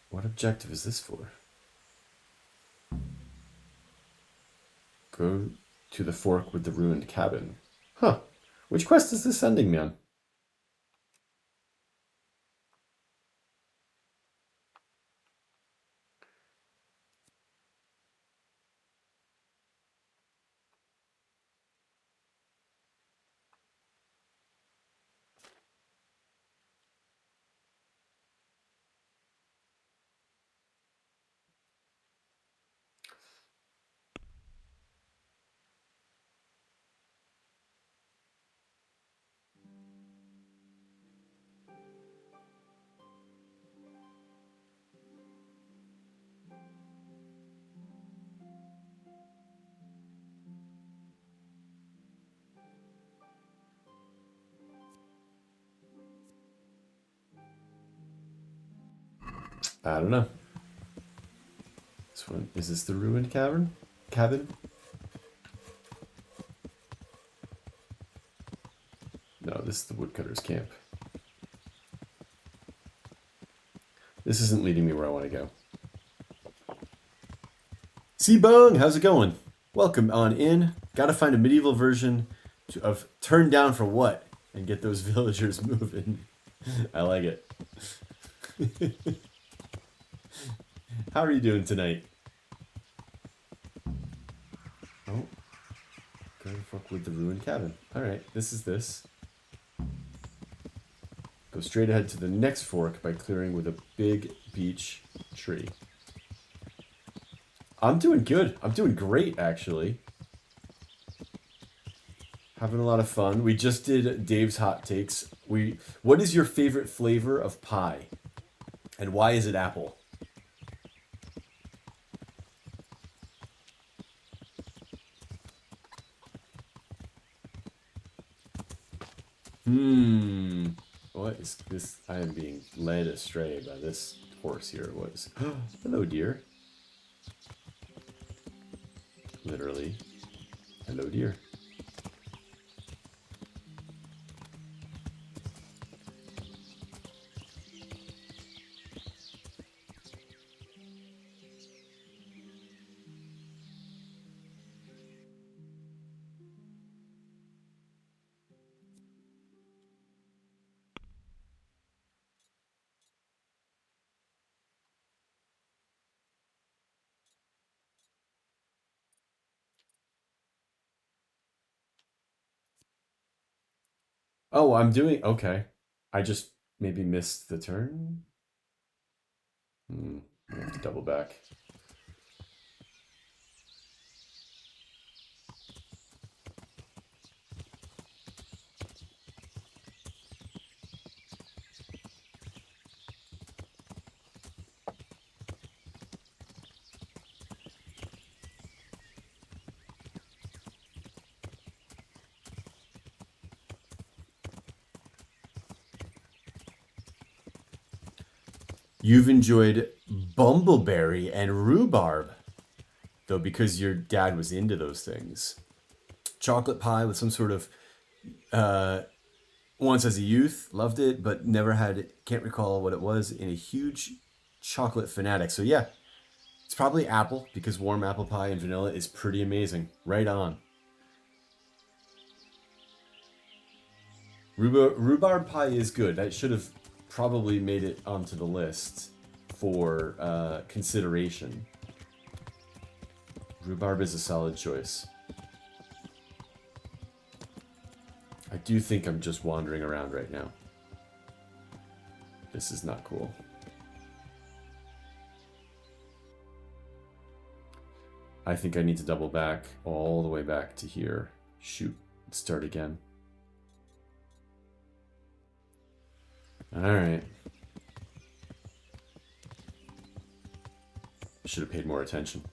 S1: What objective is this for? Go to the fork with the ruined cabin. Huh. Which quest is this sending me on? I don't know. This one, is this the ruined cavern? Cabin? No, this is the woodcutter's camp. This isn't leading me where I want to go. C-Bung, how's it going? Welcome on in. Gotta find a medieval version of Turn Down for What and get those villagers moving. I like it. How are you doing tonight? Oh. Go to fuck with the ruined cabin. Alright, this is this. Go straight ahead to the next fork by clearing with a big beech tree. I'm doing good. I'm doing great, actually. Having a lot of fun. We just did Dave's hot takes. What is your favorite flavor of pie? And why is it apple? What is this? I am being led astray by this horse here. What is... Hello, dear. Literally. Hello, dear. Oh, I'm doing... Okay. I just maybe missed the turn? I have to double back. You've enjoyed bumbleberry and rhubarb, though, because your dad was into those things. Chocolate pie with some sort of once as a youth, loved it, but never had it, can't recall what it was, in a huge chocolate fanatic. So yeah, it's probably apple, because warm apple pie and vanilla is pretty amazing. Right on. Rhubarb pie is good. That should have probably made it onto the list for consideration. Rhubarb is a solid choice. I do think I'm just wandering around right now. This is not cool. I think I need to double back all the way back to here. Shoot, start again. Alright. Should have paid more attention.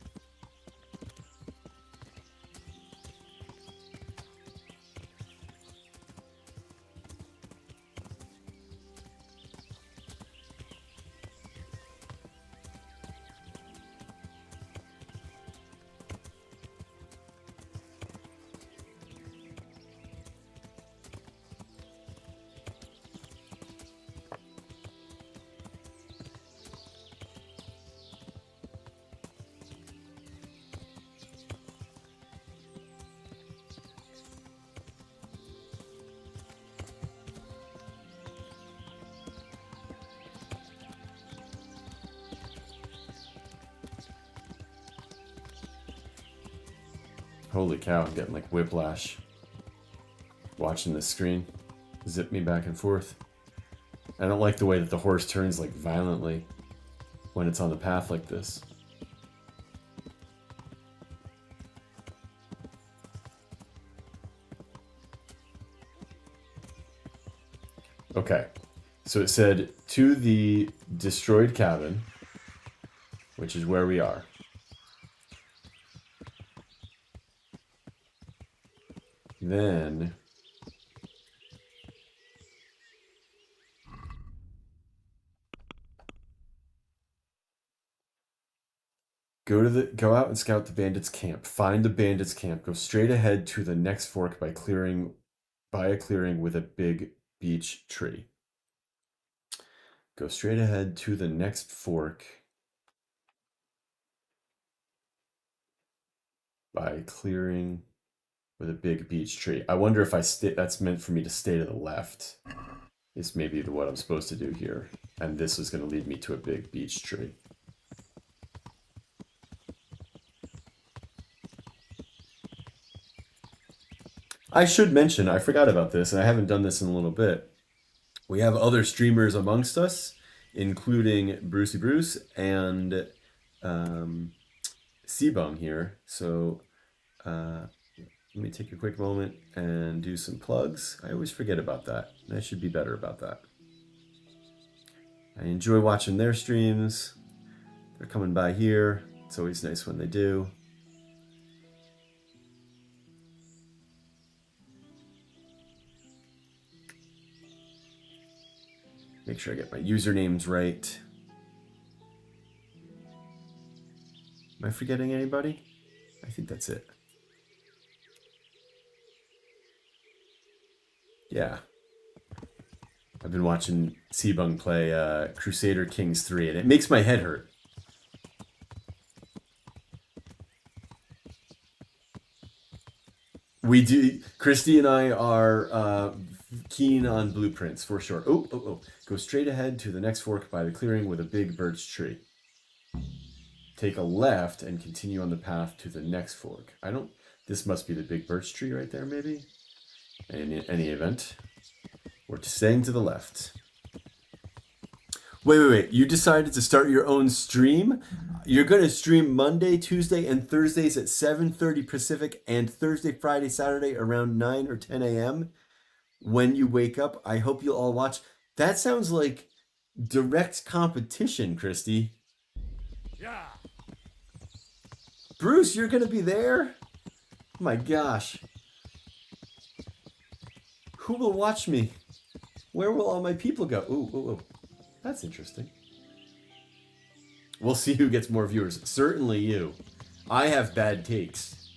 S1: Holy cow, I'm getting like whiplash watching this screen zip me back and forth. I don't like the way that the horse turns like violently when it's on the path like this. Okay, so it said to the destroyed cabin, which is where we are. Then go out and scout the bandits' camp. Find the bandits' camp. Go straight ahead to the next fork by a clearing with a big beech tree. Go straight ahead to the next fork by clearing with a big beech tree. I wonder if that's meant for me to stay to the left. Is maybe what I'm supposed to do here. And this is going to lead me to a big beech tree. I should mention, I forgot about this, and I haven't done this in a little bit. We have other streamers amongst us, including Brucey Bruce and Seabum here. So let me take a quick moment and do some plugs. I always forget about that. I should be better about that. I enjoy watching their streams. They're coming by here. It's always nice when they do. Make sure I get my usernames right. Am I forgetting anybody? I think that's it. Yeah. I've been watching Sebung play Crusader Kings 3, and it makes my head hurt. We do. Christy and I are keen on blueprints for sure. Oh. Go straight ahead to the next fork by the clearing with a big birch tree. Take a left and continue on the path to the next fork. This must be the big birch tree right there, maybe? In any event, we're staying to the left. Wait. You decided to start your own stream? You're going to stream Monday, Tuesday, and Thursdays at 7:30 Pacific and Thursday, Friday, Saturday around 9 or 10 a.m. when you wake up. I hope you'll all watch. That sounds like direct competition, Christy.
S3: Yeah.
S1: Bruce, you're going to be there? Oh my gosh. Who will watch me? Where will all my people go? Ooh. That's interesting. We'll see who gets more viewers. Certainly you. I have bad takes.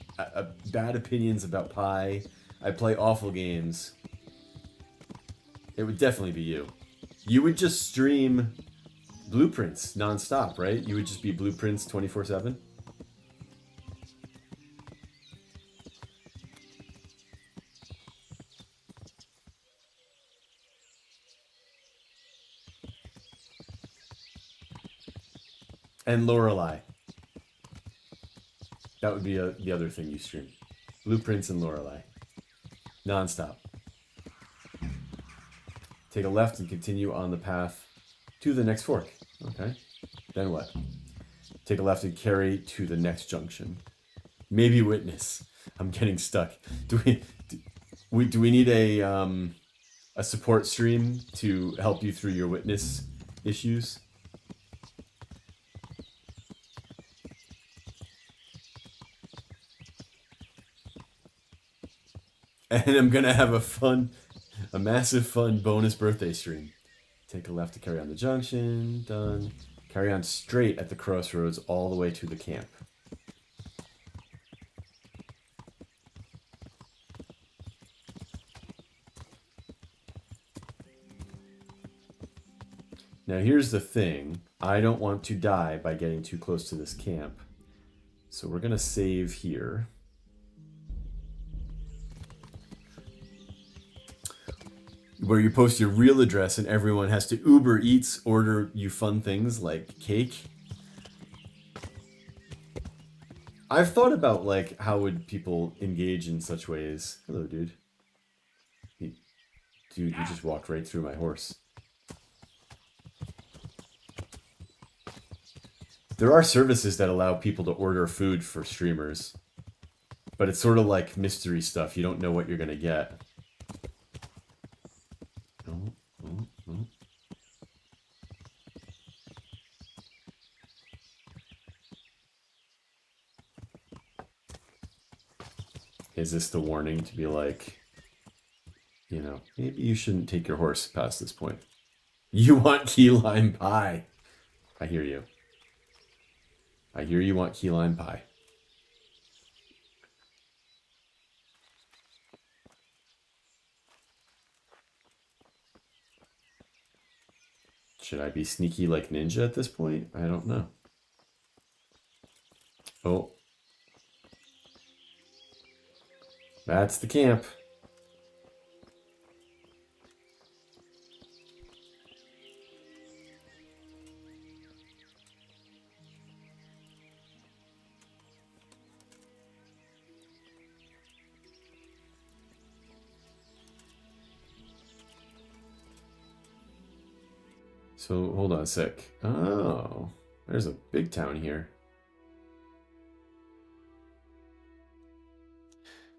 S1: Bad opinions about Pi. I play awful games. It would definitely be you. You would just stream Blueprints nonstop, right? You would just be Blueprints 24/7? And Lorelei. That would be the other thing you stream. Blueprints and Lorelei. Nonstop. Take a left and continue on the path to the next fork. Okay. Then what? Take a left and carry to the next junction. Maybe witness. I'm getting stuck. Do we need a support stream to help you through your witness issues? And I'm gonna have a massive fun bonus birthday stream. Take a left to carry on the junction. Done. Carry on straight at the crossroads all the way to the camp. Now here's the thing. I don't want to die by getting too close to this camp. So we're gonna save here. Where you post your real address and everyone has to Uber Eats order you fun things like cake. I've thought about like how would people engage in such ways. Hello, dude. Dude, you just walked right through my horse. There are services that allow people to order food for streamers, but it's sort of like mystery stuff. You don't know what you're gonna get. Is this the warning to be like, you know, maybe you shouldn't take your horse past this point? You want key lime pie. I hear you. I hear you want key lime pie. Should I be sneaky like Ninja at this point? I don't know. Oh. That's the camp. So, hold on a sec. Oh, there's a big town here.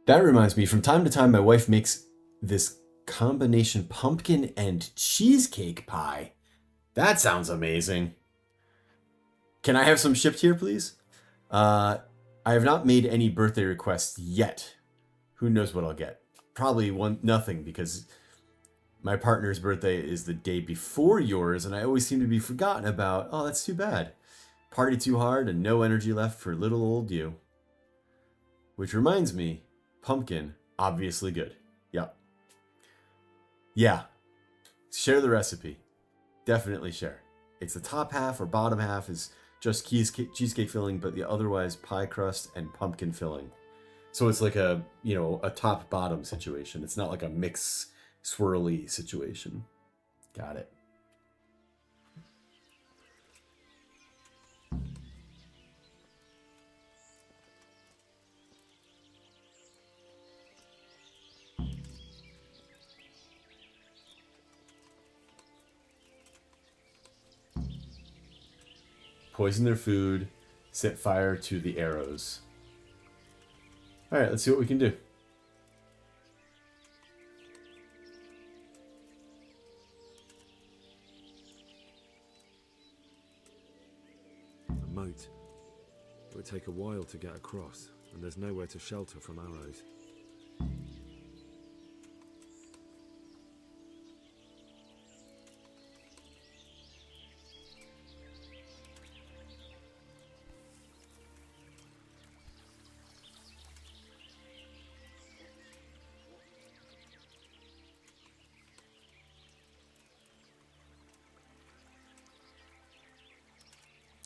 S1: That reminds me, from time to time, my wife makes this combination pumpkin and cheesecake pie. That sounds amazing. Can I have some shipped here, please? I have not made any birthday requests yet. Who knows what I'll get? Probably nothing, because my partner's birthday is the day before yours, and I always seem to be forgotten about. Oh, that's too bad. Party too hard and no energy left for little old you. Which reminds me, pumpkin, obviously good. Yep. Yeah. Share the recipe. Definitely share. It's the top half or bottom half is just cheesecake filling, but the otherwise pie crust and pumpkin filling. So it's like a top bottom situation. It's not like a mix swirly situation. Got it. Poison their food, set fire to the arrows. All right, let's see what we can do.
S4: A moat. It would take a while to get across, and there's nowhere to shelter from arrows.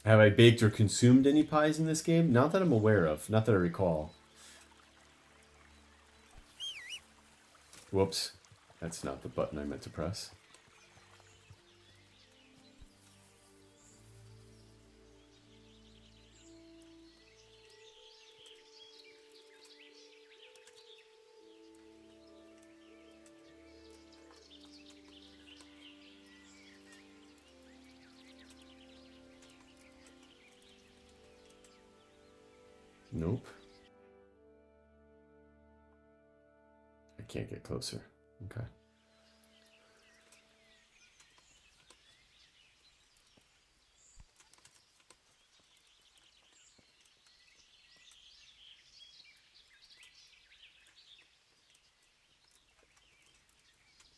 S1: Have I baked or consumed any pies in this game? Not that I'm aware of. Not that I recall. Whoops. That's not the button I meant to press. Nope. I can't get closer. Okay.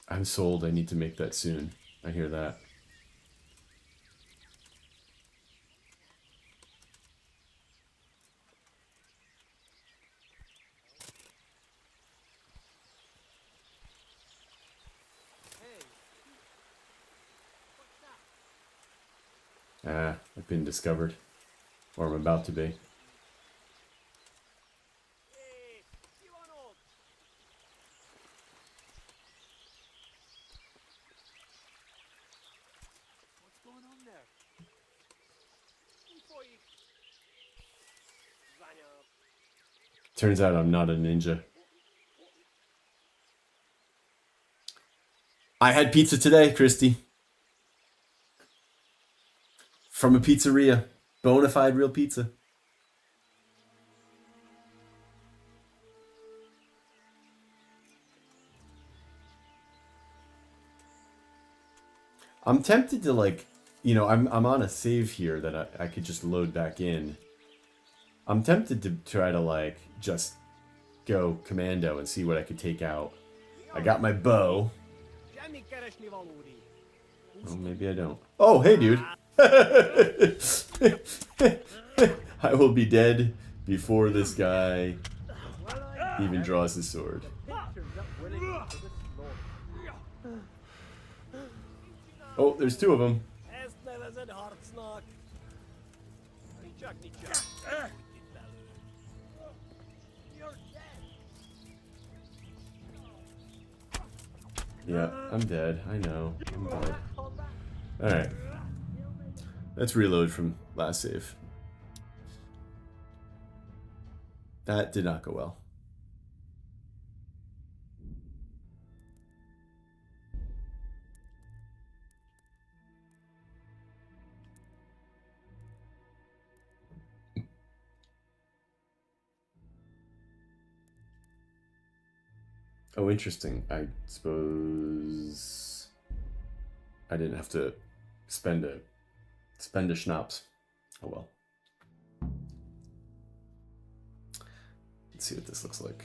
S1: I'm sold. I need to make that soon. I hear that. I've been discovered. Or I'm about to be.
S5: What's going on there?
S1: Turns out I'm not a ninja. I had pizza today, Christy. From a pizzeria. Bona fide real pizza. I'm tempted to I'm on a save here that I could just load back in. I'm tempted to try to just go commando and see what I could take out. I got my bow. Oh, maybe I don't. Oh, hey, dude. I will be dead before this guy even draws his sword. Oh, there's two of them. Yeah, I'm dead. I know. I'm dead. Alright. Let's reload from last save. That did not go well. Oh, interesting. I suppose I didn't have to spend a schnapps. Oh well. Let's see what this looks like.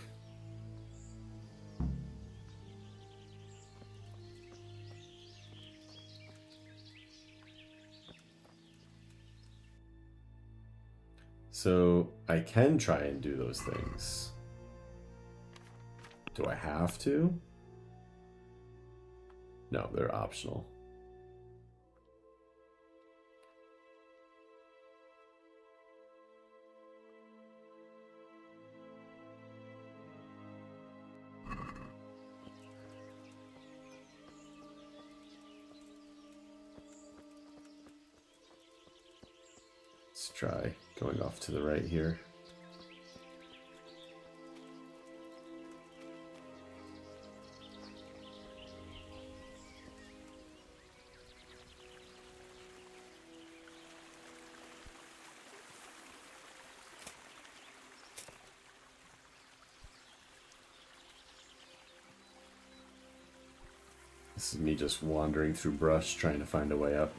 S1: So I can try and do those things. Do I have to? No, they're optional. Let's try going off to the right here. This is me just wandering through brush trying to find a way up.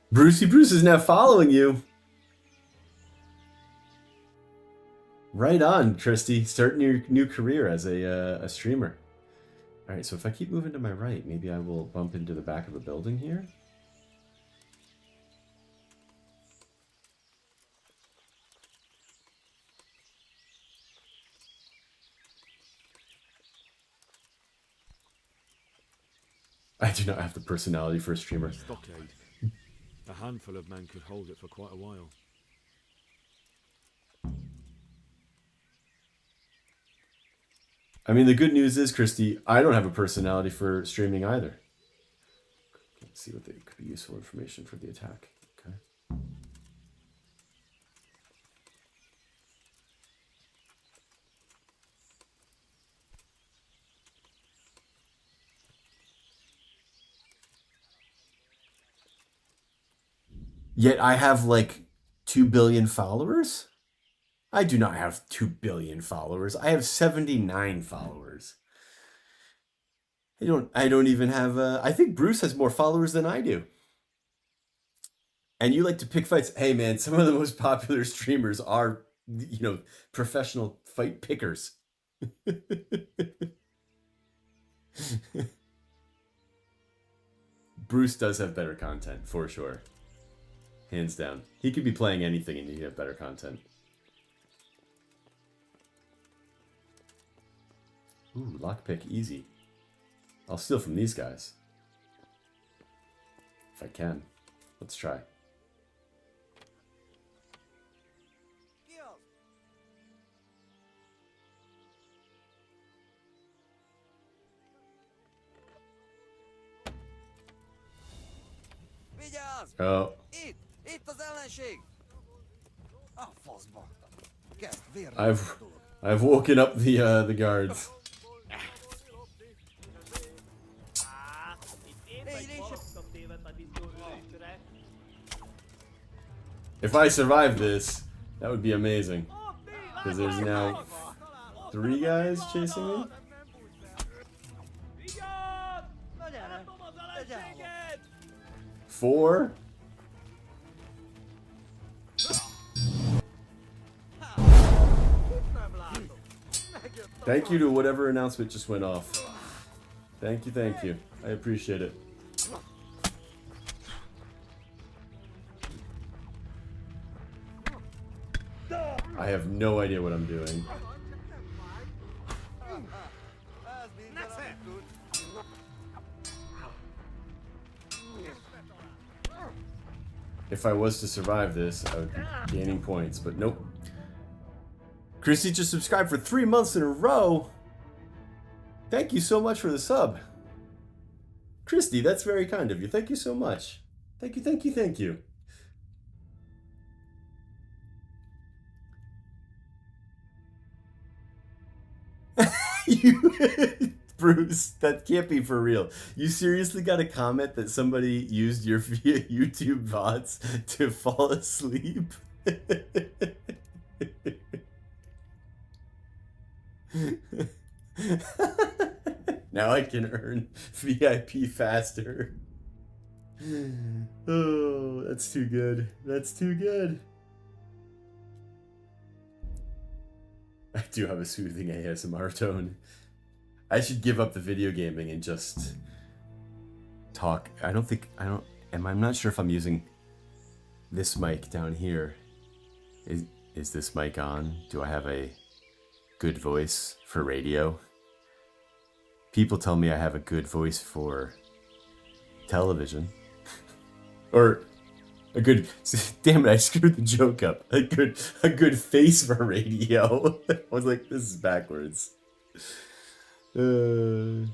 S1: Brucey Bruce is now following you. Right on, Christy. Starting your new career as a streamer. All right, so if I keep moving to my right, maybe I will bump into the back of a building here. I do not have the personality for a streamer.
S4: Stockade. A handful of men could hold it for quite a while.
S1: I mean, the good news is, Christy, I don't have a personality for streaming either. Let's see what they could be useful information for the attack. Okay. Yet I have like 2 billion followers? I do not have 2 billion followers. I have 79 followers. I don't even have I think Bruce has more followers than I do. And you like to pick fights. Hey man, some of the most popular streamers are, you know, professional fight pickers. Bruce does have better content, for sure. Hands down. He could be playing anything and he'd have better content. Ooh, lockpick easy. I'll steal from these guys. If I can. Let's try. Oh.
S5: Itt az ellenség! A faszba! Kezd vérni.
S1: I've woken up the guards. If I survive this, that would be amazing. Because there's now 3 guys chasing me. Four. Thank you to whatever announcement just went off. Thank you. I appreciate it. I have no idea what I'm doing. If I was to survive this, I would be gaining points, but nope. Christy just subscribed for 3 months in a row. Thank you so much for the sub. Christy, that's very kind of you. Thank you so much. Thank you, thank you, thank you. You Bruce, that can't be for real. You seriously got a comment that somebody used your YouTube VODs to fall asleep? Now I can earn VIP faster. Oh, that's too good. That's too good. I do have a soothing ASMR tone. I should give up the video gaming and just talk. I'm not sure if I'm using this mic down here. Is this mic on? Do I have a good voice for radio? People tell me I have a good voice for television. Or a good, damn it, I screwed the joke up. A good face for radio. I was like, this is backwards. It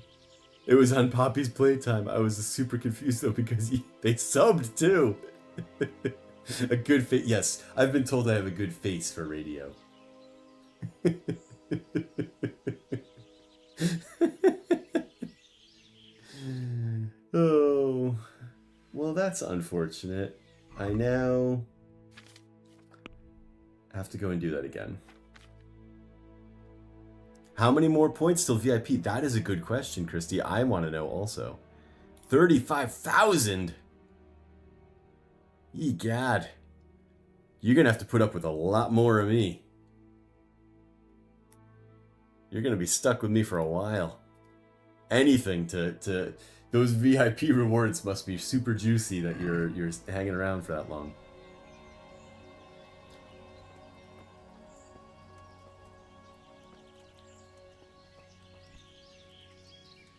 S1: was on Poppy's Playtime. I was super confused though because they subbed too. A good face. Yes, I've been told I have a good face for radio. Oh, well, that's unfortunate. I now have to go and do that again. How many more points till VIP? That is a good question, Christy. I want to know also. 35,000! Egad. You're going to have to put up with a lot more of me. You're going to be stuck with me for a while. Anything to those VIP rewards must be super juicy that you're hanging around for that long.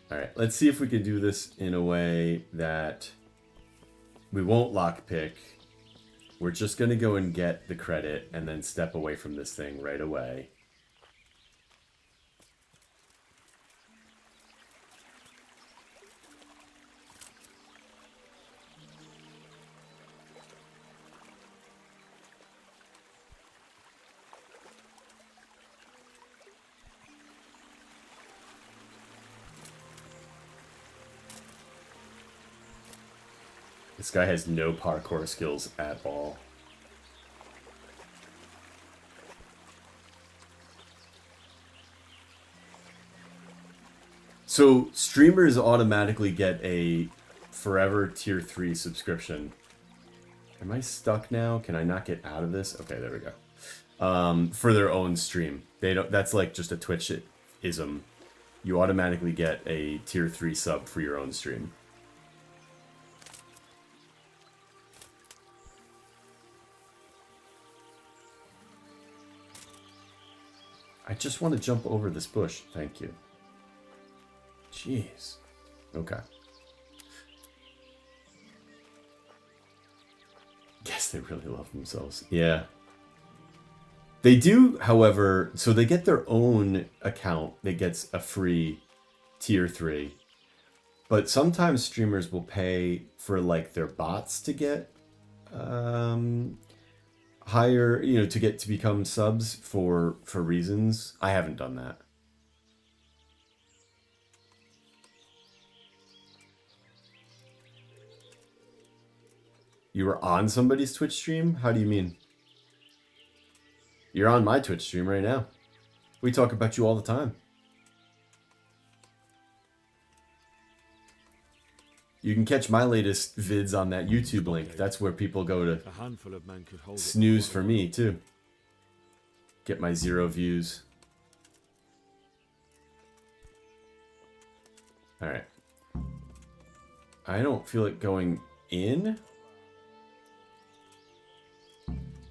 S1: Alright, let's see if we can do this in a way that we won't lockpick. We're just going to go and get the credit and then step away from this thing right away. This guy has no parkour skills at all. So streamers automatically get a forever tier 3 subscription. Am I stuck now? Can I not get out of this? Okay, there we go. For their own stream. They don't. That's like just a Twitch-ism. You automatically get a tier 3 sub for your own stream. I just want to jump over this bush. Thank you. Jeez. Okay. Guess they really love themselves. Yeah. They do, however, so they get their own account that gets a free tier 3. But sometimes streamers will pay for like their bots to get higher, you know, to become subs for reasons. I haven't done that. You were on somebody's Twitch stream? How do you mean? You're on my Twitch stream right now. We talk about you all the time. You can catch my latest vids on that YouTube link. That's where people go to
S4: A handful of men could hold
S1: snooze for me, too. Get my 0 views. Alright. I don't feel it going in.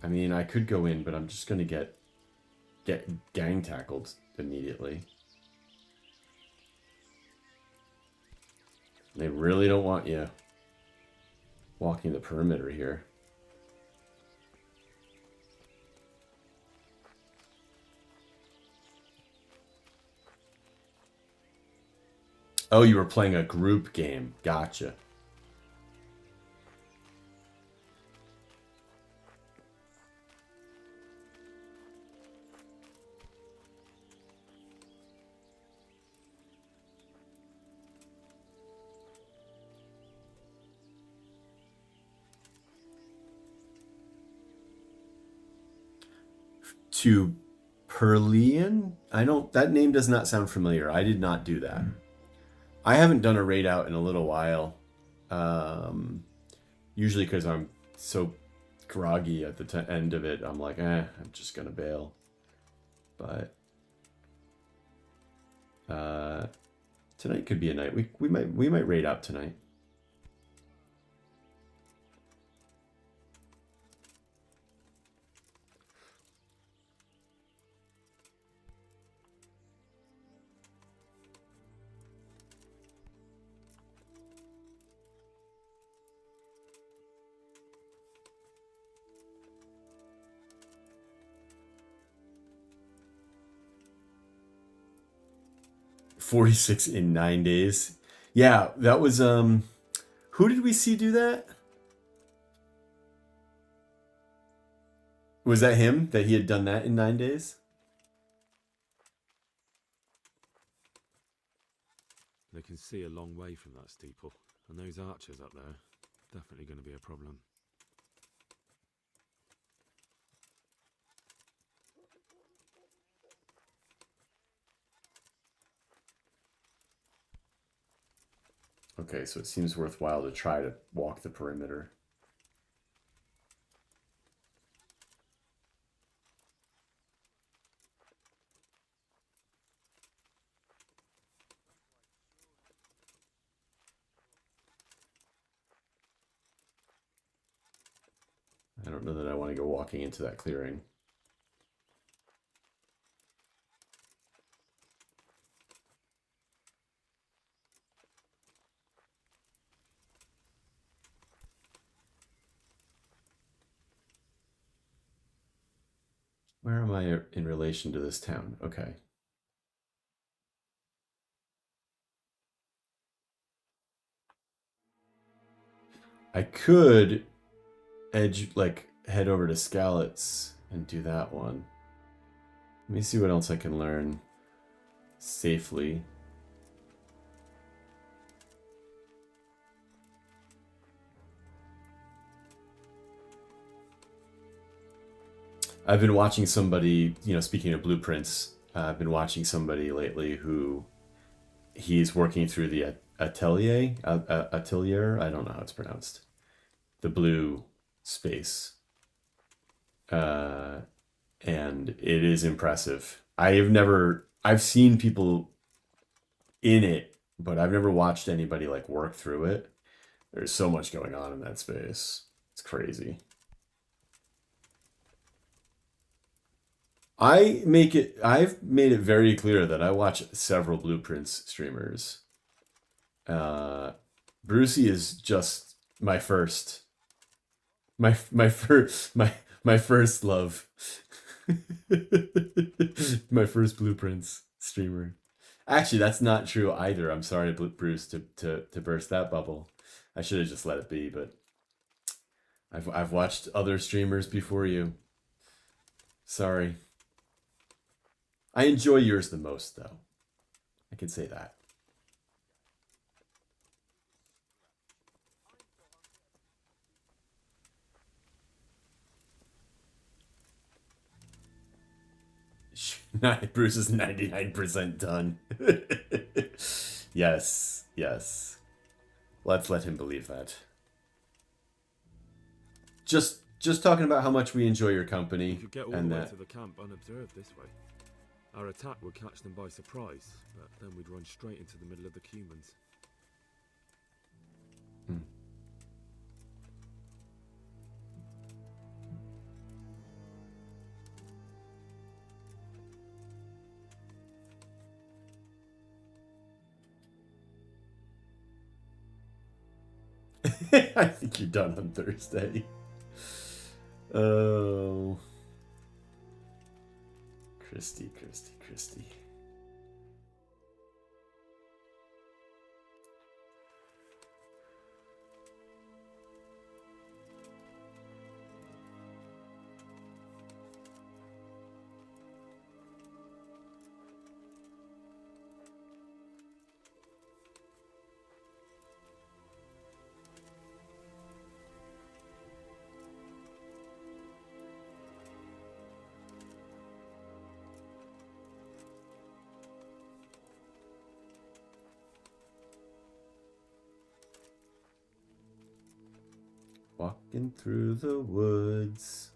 S1: I mean, I could go in, but I'm just going to get gang tackled immediately. They really don't want you walking the perimeter here. Oh, you were playing a group game. Gotcha. To Perlian? I don't. That name does not sound familiar. I did not do that. I haven't done a raid out in a little while. Usually because I'm so groggy at the end of it. I'm like, I'm just gonna bail. But tonight could be a night. We might raid out tonight. $46 in 9 days. Yeah, that was who did we see do that? Was that him that he had done that in 9 days?
S4: They can see a long way from that steeple, and those archers up there, definitely going to be a problem.
S1: Okay, so it seems worthwhile to try to walk the perimeter. I don't know that I want to go walking into that clearing. Where am I in relation to this town? Okay. I could head over to Scallots and do that one. Let me see what else I can learn safely. I've been watching somebody, speaking of blueprints, I've been watching somebody lately who he's working through the atelier, I don't know how it's pronounced, the blue space. And it is impressive. I've seen people in it, but I've never watched anybody work through it. There's so much going on in that space. It's crazy. I've made it very clear that I watch several blueprints streamers. Brucey is just my first love. My first blueprints streamer. Actually, that's not true either. I'm sorry, Bruce, to burst that bubble. I should have just let it be, but I've watched other streamers before you. Sorry. I enjoy yours the most, though. I can say that. Bruce is 99% done. Yes, yes. Let's let him believe that. Just talking about how much we enjoy your company.
S4: We could get all the way to the camp unobserved this way. Our attack would catch them by surprise, but then we'd run straight into the middle of the Cumans.
S1: I think you're done on Thursday. Oh. Christy. Walking through the woods.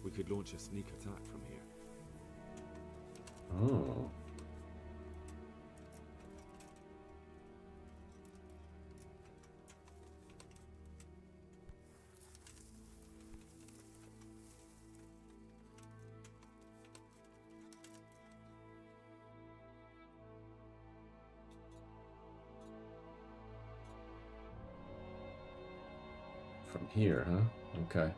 S4: We could launch a sneak attack from here.
S1: Oh. From here, huh? Okay.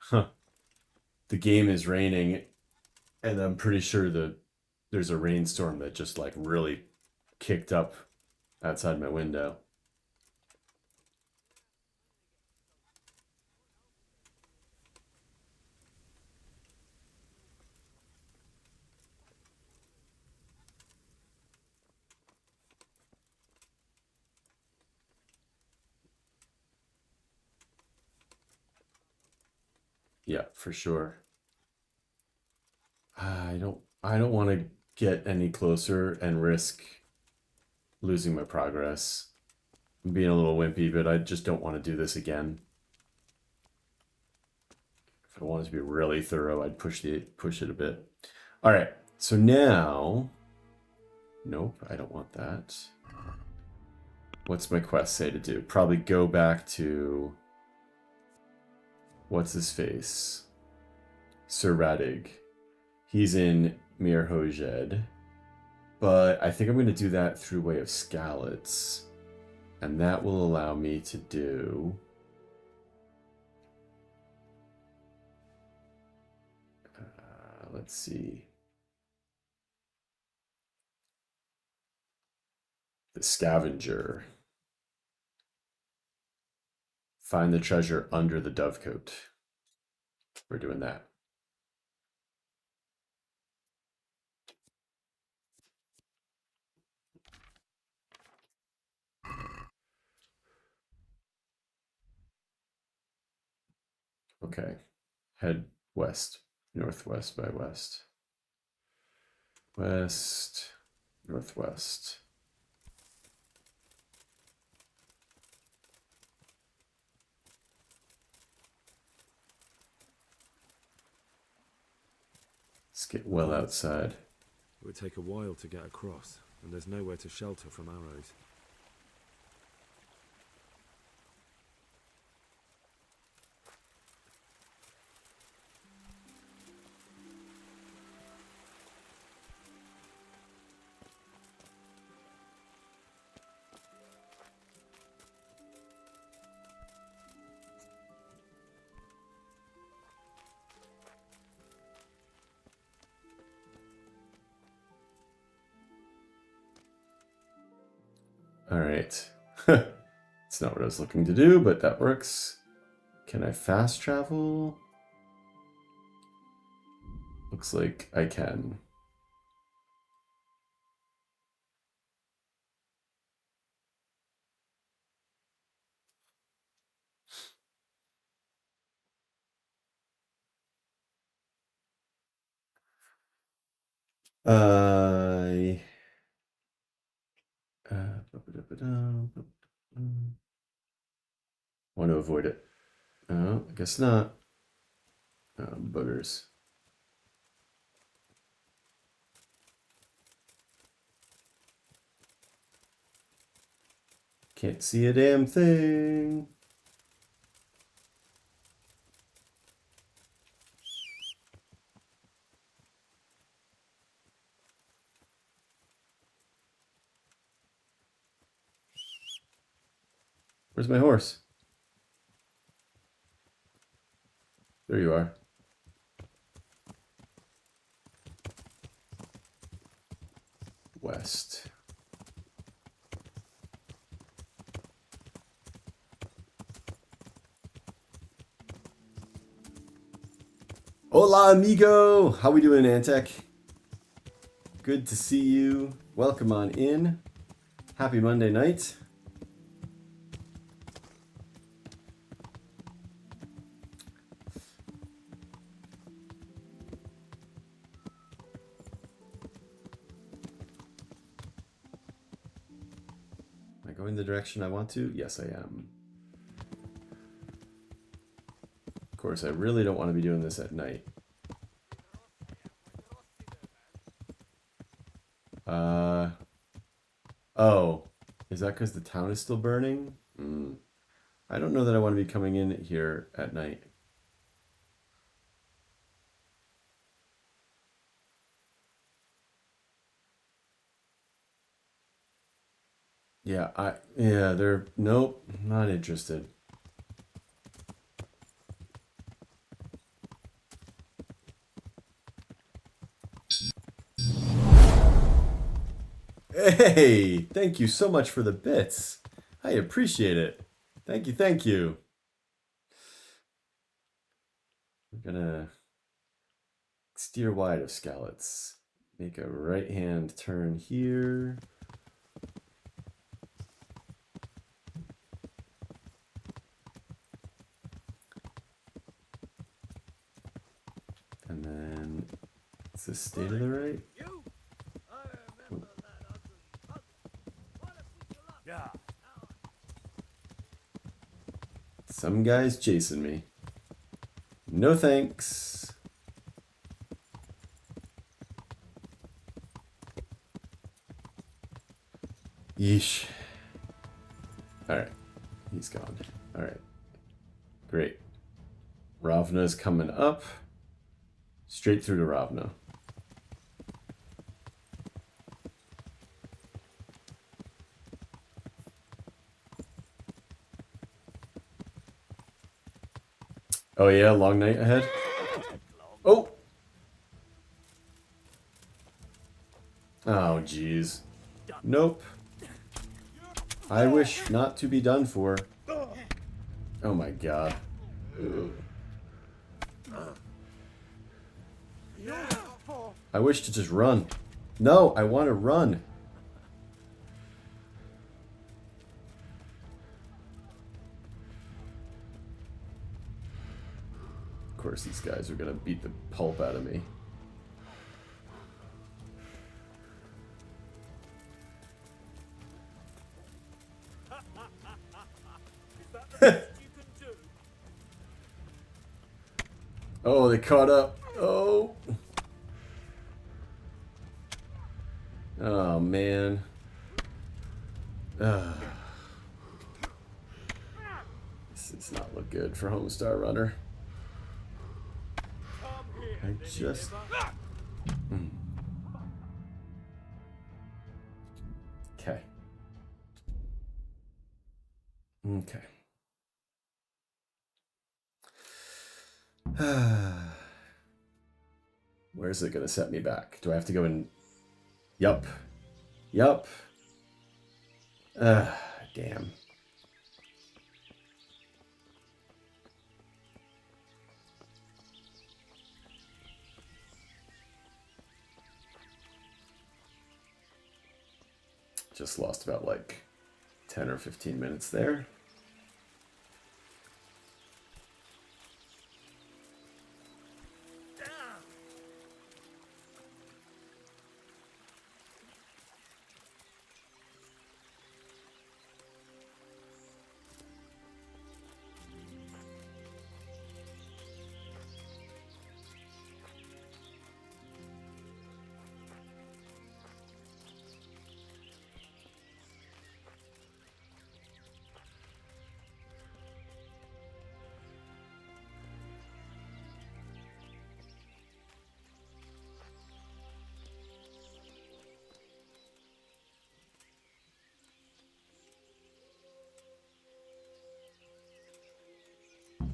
S1: Huh. The game is raining, and I'm pretty sure that there's a rainstorm that just like really kicked up outside my window. Yeah, for sure. I don't want to get any closer and risk losing my progress. I'm being a little wimpy, but I just don't want to do this again. If I wanted to be really thorough, I'd push it a bit. All right. So now, nope, I don't want that. What's my quest say to do? Probably go back to what's his face? Sir Radig. He's in Mir Hojed. But I think I'm going to do that through way of Skalitz. And that will allow me to do... let's see. The Scavenger. Find the treasure under the dovecote. We're doing that. Okay. Head west. Northwest by west. West. Northwest. Let's get well outside.
S4: It would take a while to get across, and there's nowhere to shelter from arrows.
S1: All right. It's not what I was looking to do, but that works. Can I fast travel? Looks like I can. I want to avoid it. Oh, I guess not. Boogers. Can't see a damn thing. Where's my horse? There you are. west. Hola, amigo! How we doing, Antec? Good to see you. Welcome on in. Happy Monday night. Am I going the direction I want to? Yes, I am. Of course, I really don't want to be doing this at night. Oh, is that because the town is still burning? I don't know that I want to be coming in here at night. Yeah, they're, nope, not interested. Hey, thank you so much for the bits. I appreciate it. Thank you, thank you. We're gonna steer wide of Scallots. Make a right-hand turn here. And then, is this state of the right? Some guy's chasing me. No thanks. Yeesh. Alright. He's gone. Alright. Great. Ravna's coming up. Straight through to Ravna. Oh yeah, long night ahead. Oh! Oh, jeez. Nope. I wish not to be done for. Oh my god. I wish to just run. No, I want to run. Of course, these guys are gonna beat the pulp out of me. Oh, they caught up. Oh. Oh, man. This does not look good for Homestar Runner. I just... Okay. Okay. Where's it going to set me back? Do I have to go in? Yup. Yup. Damn. Just lost about like 10 or 15 minutes there.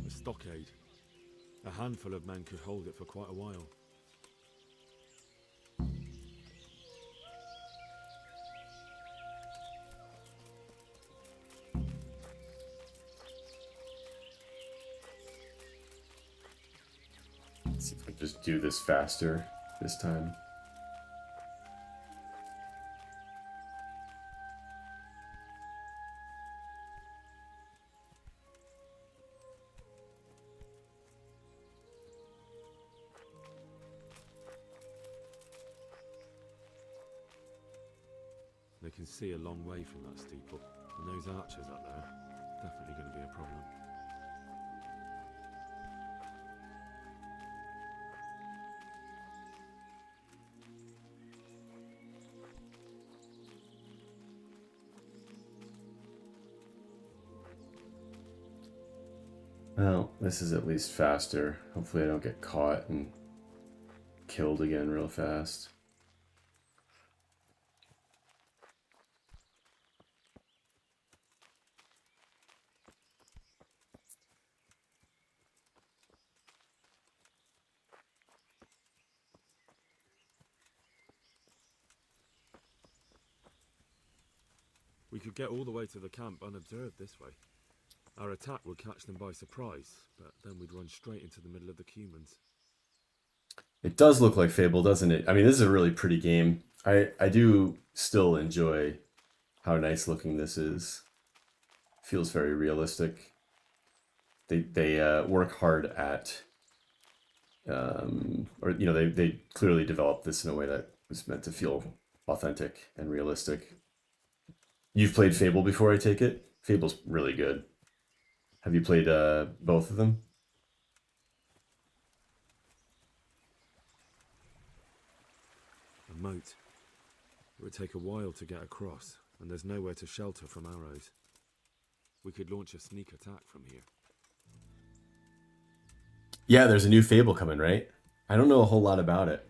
S4: A stockade. A handful of men could hold it for quite a while.
S1: Just do this faster this time.
S4: They can see a long way from that steeple, and those archers up there, definitely going to be a problem.
S1: Well, this is at least faster. Hopefully I don't get caught and killed again real fast.
S4: We could get all the way to the camp unobserved this way. Our attack would catch them by surprise, but then we'd run straight into the middle of the Cumans.
S1: It does look like Fable, doesn't it? I mean, this is a really pretty game. I do still enjoy how nice looking this is. Feels very realistic. They work hard at, they clearly developed this in a way that was meant to feel authentic and realistic. You've played Fable before, I take it? Fable's really good. Have you played both of them?
S4: A moat. It would take a while to get across, and there's nowhere to shelter from arrows. We could launch a sneak attack from here.
S1: Yeah, there's a new Fable coming, right? I don't know a whole lot about it.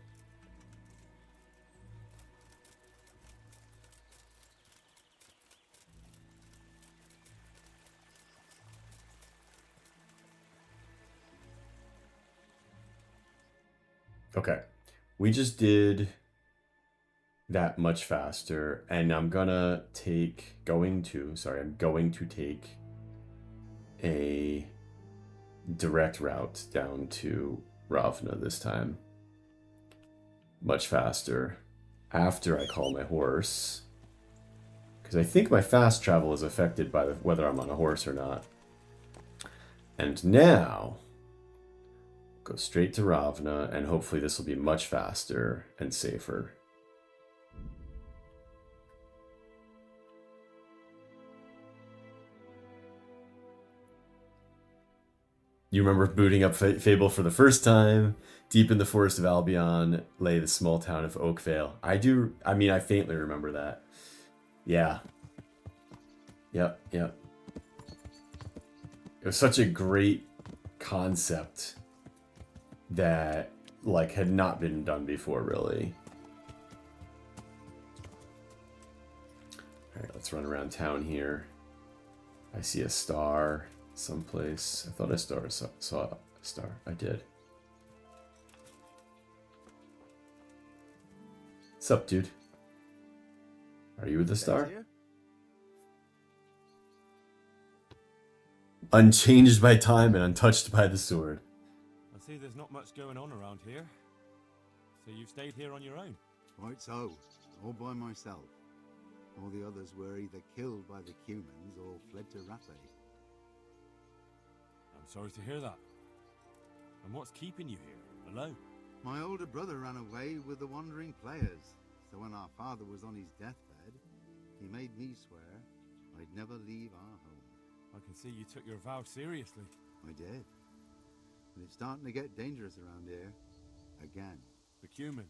S1: Okay, we just did that much faster, and I'm going to take a direct route down to Ravna this time. Much faster. After I call my horse. Because I think my fast travel is affected by whether I'm on a horse or not. And now, go straight to Ravna, and hopefully this will be much faster and safer. You remember booting up Fable for the first time? Deep in the forest of Albion lay the small town of Oakvale. I faintly remember that. Yeah. Yep. It was such a great concept that, like, had not been done before, really. Alright, let's run around town here. I see a star someplace. I thought I saw a star. I did. What's up, dude? Are you with the star? Unchanged by time and untouched by the sword.
S3: I see there's not much going on around here. So you've stayed here on your own?
S6: Quite so, all by myself. All the others were either killed by the Cumans or fled to Rappe.
S3: I'm sorry to hear that. And what's keeping you here, alone?
S6: My older brother ran away with the wandering players, so when our father was on his deathbed, he made me swear I'd never leave our home.
S3: I can see you took your vow seriously.
S6: I did. And it's starting to get dangerous around here. Again.
S3: The Cumans.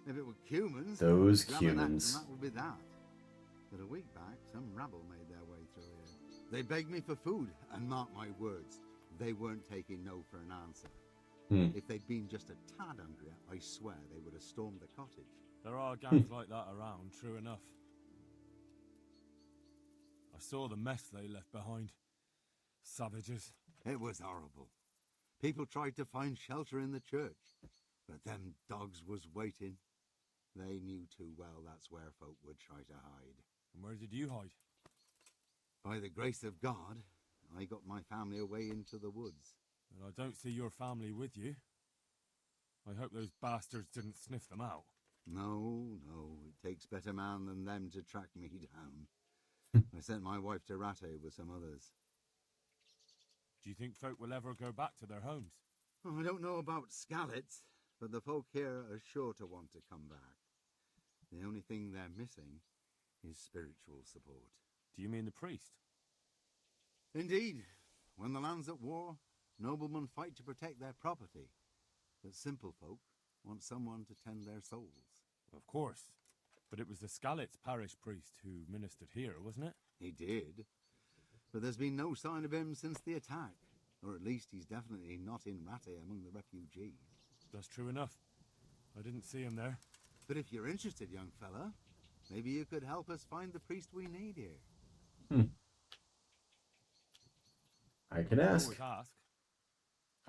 S6: If it were Cumans,
S1: Those
S6: grab an axe
S1: Cumans.
S6: and that would be that. But a week back, some rabble made their way through here. They begged me for food, and mark my words, they weren't taking no for an answer. If they'd been just a tad hungrier, I swear they would have stormed the cottage.
S3: There are gangs like that around, true enough. I saw the mess they left behind. Savages.
S6: It was horrible. People tried to find shelter in the church, but them dogs was waiting. They knew too well that's where folk would try to hide.
S3: And where did you hide?
S6: By the grace of God, I got my family away into the woods.
S3: And I don't see your family with you. I hope those bastards didn't sniff them out.
S6: No, no, it takes better man than them to track me down. I sent my wife to Ratte with some others.
S3: Do you think folk will ever go back to their homes?
S6: Oh, I don't know about Skalitz, but the folk here are sure to want to come back. The only thing they're missing is spiritual support.
S3: Do you mean the priest?
S6: Indeed. When the land's at war, noblemen fight to protect their property. But simple folk want someone to tend their souls.
S3: Of course. But it was the Skalitz parish priest who ministered here, wasn't it?
S6: He did. But there's been no sign of him since the attack. Or at least he's definitely not in Ratte among the refugees.
S3: That's true enough. I didn't see him there.
S6: But if you're interested, young fella, maybe you could help us find the priest we need here.
S1: I can ask.
S3: Always ask.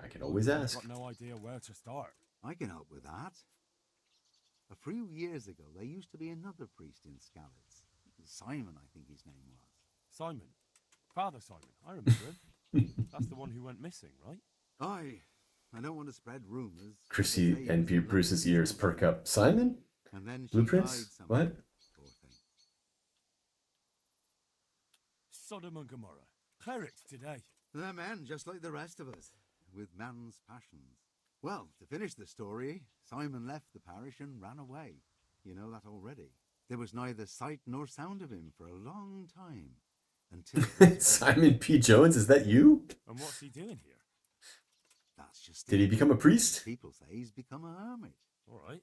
S1: I can always ask.
S3: I've got no idea where to start.
S6: I can help with that. A few years ago, there used to be another priest in Skalitz. Simon, I think his name was.
S3: Simon. Father Simon. I remember him. That's the one who went missing, right?
S6: I don't want to spread rumors.
S1: Chrissy and Bruce's ears perk up. Simon?
S6: And then she
S1: Blueprints?
S6: died somewhere.
S1: What?
S6: Poor thing.
S3: Sodom and Gomorrah. Clerics today.
S6: They're men just like the rest of us, with man's passions. Well, to finish the story, Simon left the parish and ran away. You know that already. There was neither sight nor sound of him for a long time. Until
S1: Simon P. Jones, is that you?
S3: And what's he doing here?
S6: that's just
S1: Did he
S6: it.
S1: become a priest?
S6: People say he's become a hermit.
S3: All right.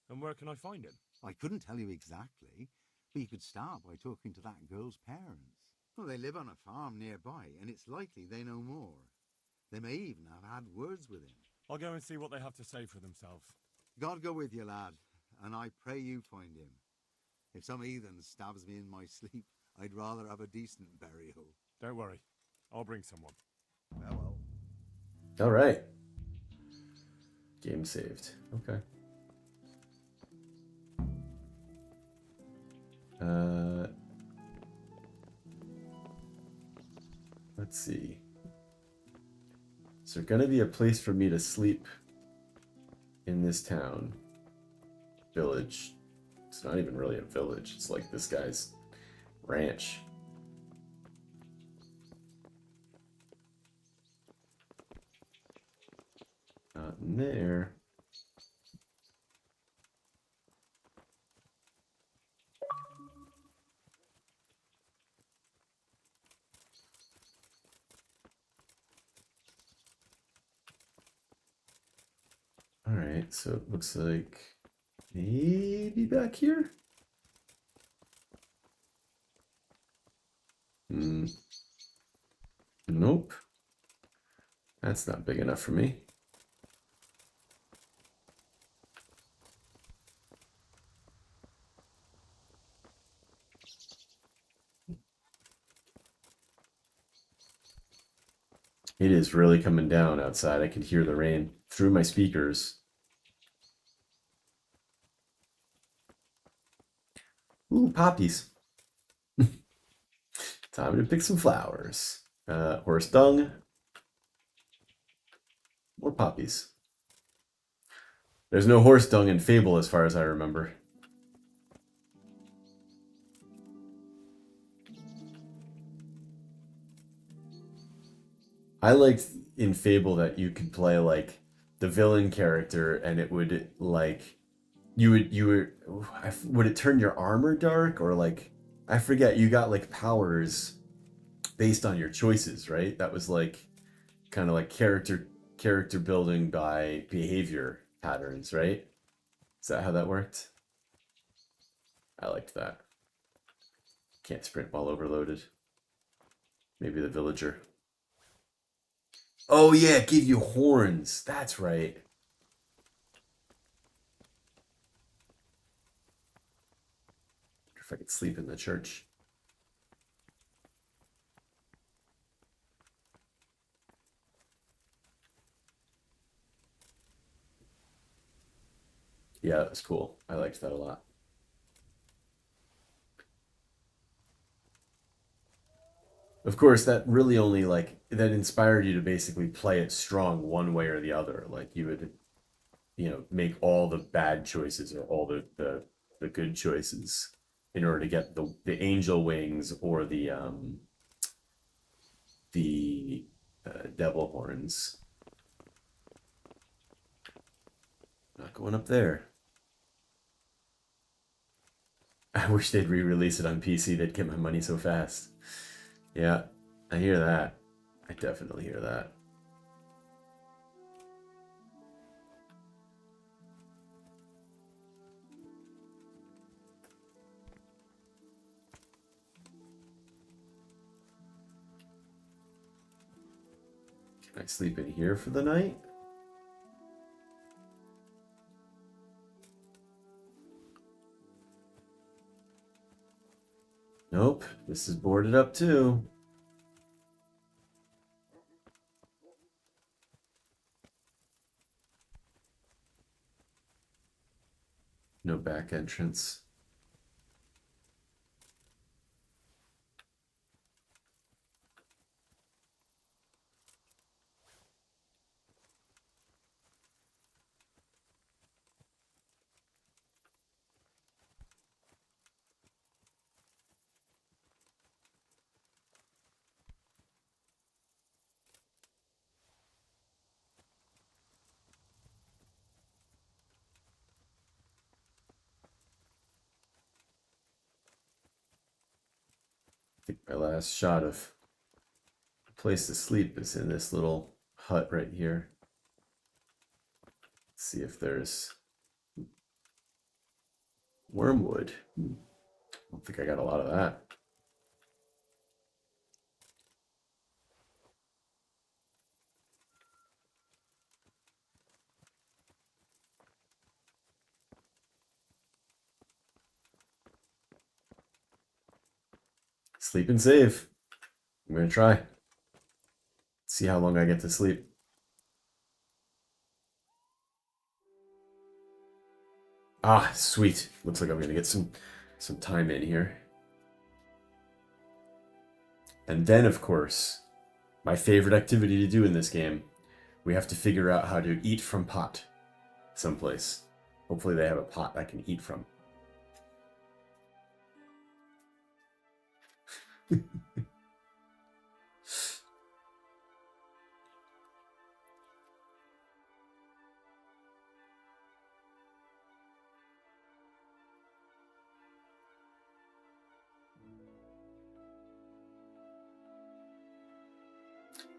S3: And where can I find him?
S6: I couldn't tell you exactly, but you could start by talking to that girl's parents. Well, they live on a farm nearby, and it's likely they know more. They may even have had words with him.
S3: I'll go and see what they have to say for themselves.
S6: God go with you, lad, and I pray you find him. If some heathen stabs me in my sleep, I'd rather have a decent burial.
S3: Don't worry. I'll bring someone.
S6: Well.
S1: All right. Game saved. Okay. Let's see. Is there gonna be a place for me to sleep in this town? Village. It's not even really a village. It's like this guy's ranch. Not in there. Alright, so it looks like maybe back here? Nope. That's not big enough for me. It is really coming down outside. I can hear the rain through my speakers. Ooh, poppies. Time to pick some flowers. Horse dung. More poppies. There's no horse dung in Fable as far as I remember. I liked in Fable that you could play like the villain character and it would like would it turn your armor dark or like I forget, you got like powers based on your choices, right? That was like kind of like character building by behavior patterns, right? Is that how that worked? I liked that. Can't sprint while overloaded. Maybe the villager. Oh yeah, give you horns. That's right. If I could sleep in the church. Yeah, that was cool. I liked that a lot. Of course, that really only like that inspired you to basically play it strong one way or the other. Like you would, make all the bad choices or all the good choices in order to get the angel wings or the devil horns. Not going up there. I wish they'd re-release it on PC. They'd get my money so fast. Yeah, I hear that. I definitely hear that. Can I sleep in here for the night? Nope, this is boarded up too. No back entrance. I think my last shot of place to sleep is in this little hut right here. Let's see if there's wormwood. I don't think I got a lot of that. Sleep and save. I'm gonna try. See how long I get to sleep. Ah, sweet. Looks like I'm gonna get some time in here. And then, of course, my favorite activity to do in this game, we have to figure out how to eat from pot someplace. Hopefully they have a pot I can eat from.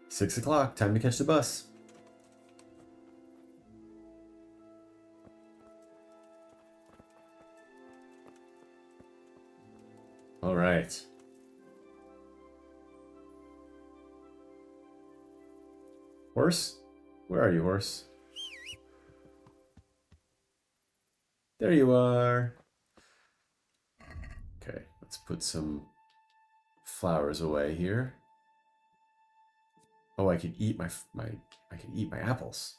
S1: 6 o'clock, time to catch the bus. All right. Horse? Where are you, horse? There you are. Okay, let's put some flowers away here. Oh, I could eat I could eat my apples.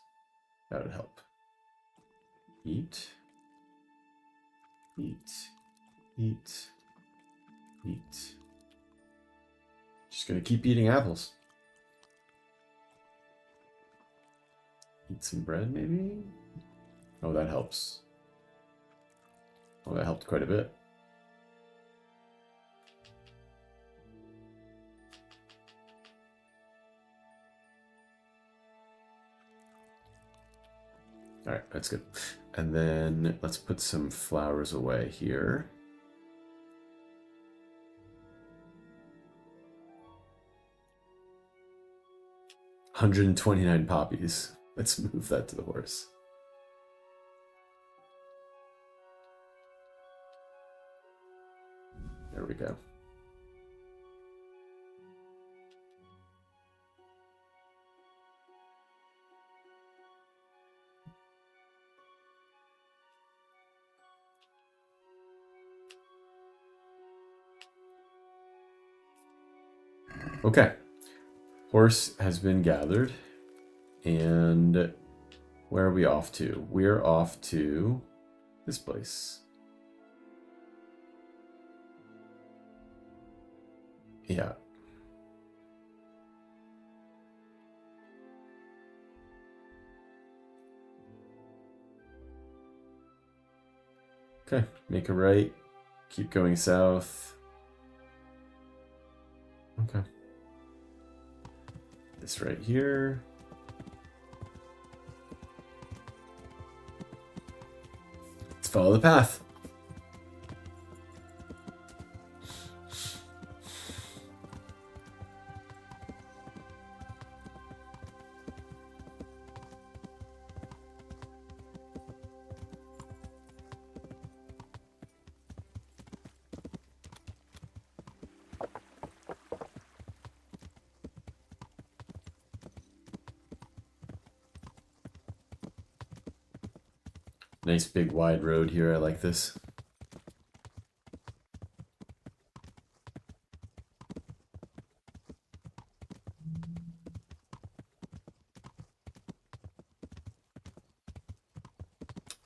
S1: That would help. Eat. Eat. Eat. Eat. Just gonna keep eating apples. Eat some bread, maybe? Oh, that helps. Oh, that helped quite a bit. All right, that's good. And then let's put some flowers away here. $129 poppies. Let's move that to the horse. There we go. Okay. Horse has been gathered. And where are we off to? We're off to this place. Yeah. Okay, make a right. Keep going south. Okay. This right here. Let's follow the path. Nice big wide road here. I like this.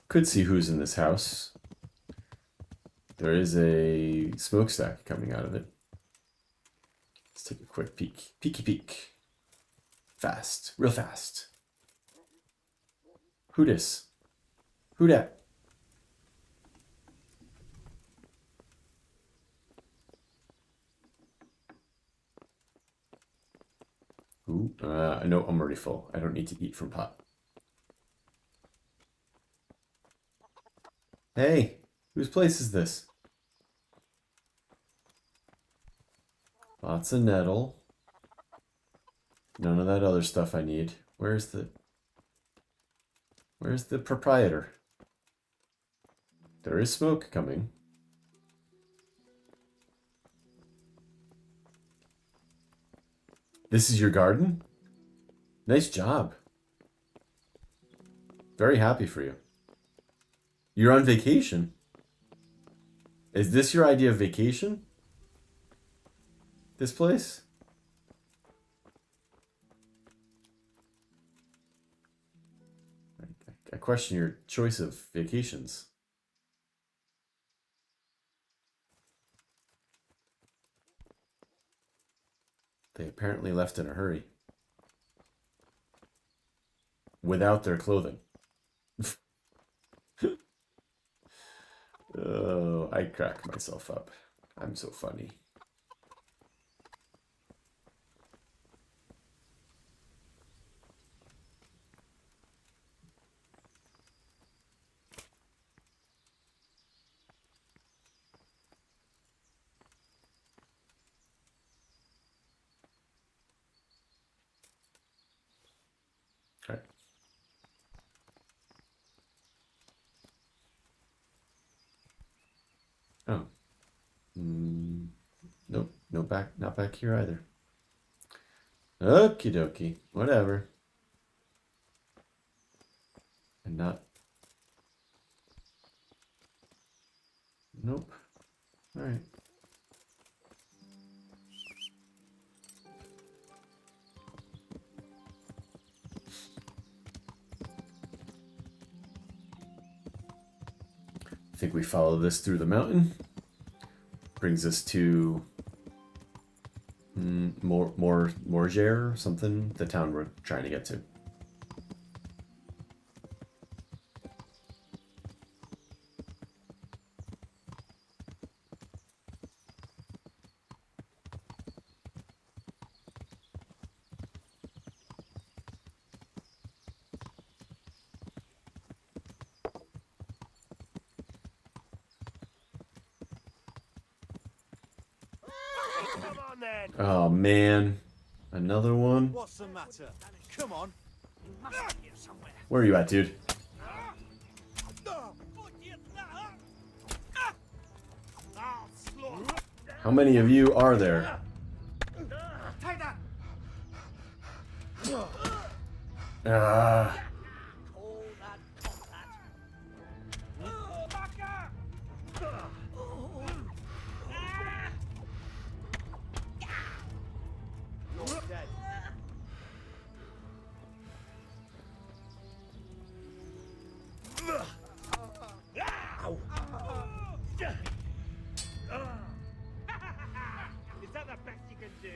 S1: Could see who's in this house. There is a smokestack coming out of it. Let's take a quick peek. Peeky peek. Fast. Real fast. Who dis? Who dat? Ooh, no, I'm already full. I don't need to eat from pot. Hey, whose place is this? Lots of nettle. None of that other stuff I need. Where's the proprietor? There is smoke coming. This is your garden? Nice job. Very happy for you. You're on vacation? Is this your idea of vacation? This place? I question your choice of vacations. They apparently left in a hurry. Without their clothing. Oh, I crack myself up. I'm so funny. Okay. Oh. Nope. No back. Not back here either. Okie dokie. Whatever. And not. Nope. All right. I think we follow this through the mountain. Brings us to Morger or something, the town we're trying to get to. Oh man, another one.
S5: What's the matter? Come on.
S1: Where are you at, dude? How many of you are there? Ah.
S7: Is that the best you can do?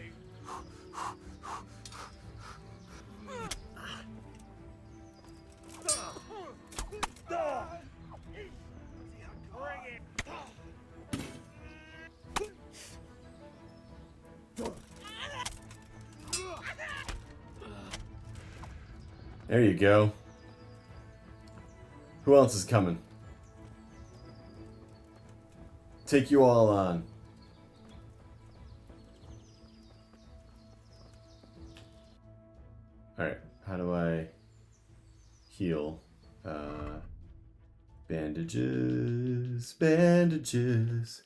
S1: There you go. Who else is coming? Take you all on. Alright, how do I heal? Bandages, bandages.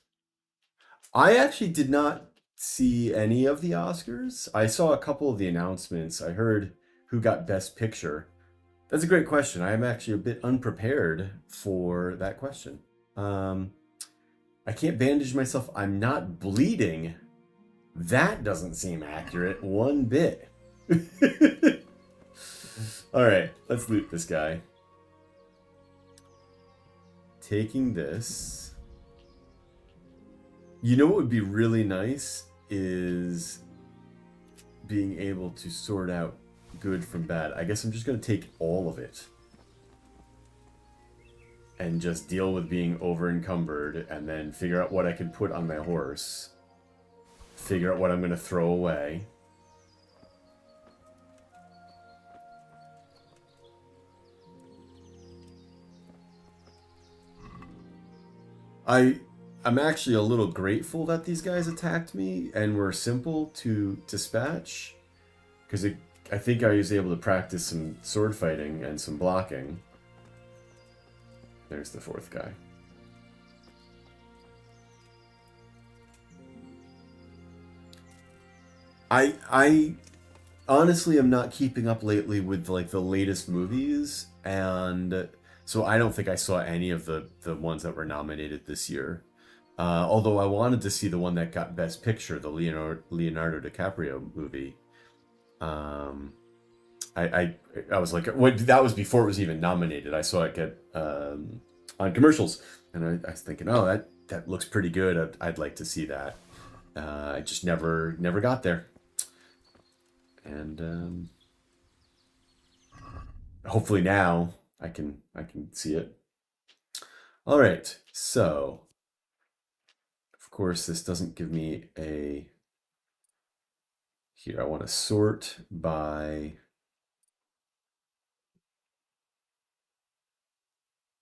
S1: I actually did not see any of the Oscars. I saw a couple of the announcements. I heard who got Best Picture. That's a great question. I am actually a bit unprepared for that question. I can't bandage myself. I'm not bleeding. That doesn't seem accurate one bit. Alright, let's loot this guy. Taking this. You know what would be really nice is being able to sort out good from bad. I guess I'm just going to take all of it. And just deal with being over encumbered and then figure out what I can put on my horse. Figure out what I'm going to throw away. I'm actually a little grateful that these guys attacked me and were simple to dispatch. Because I think I was able to practice some sword fighting and some blocking. There's the fourth guy. I honestly am not keeping up lately with like the latest movies, and so I don't think I saw any of the ones that were nominated this year. Although I wanted to see the one that got Best Picture, the Leonardo DiCaprio movie. I was like, what? That was before it was even nominated. I saw it get on commercials, and I was thinking, oh, that looks pretty good. I'd like to see that. I just never got there, and hopefully now I can see it. All right, so of course this doesn't give me a. Here I want to sort by.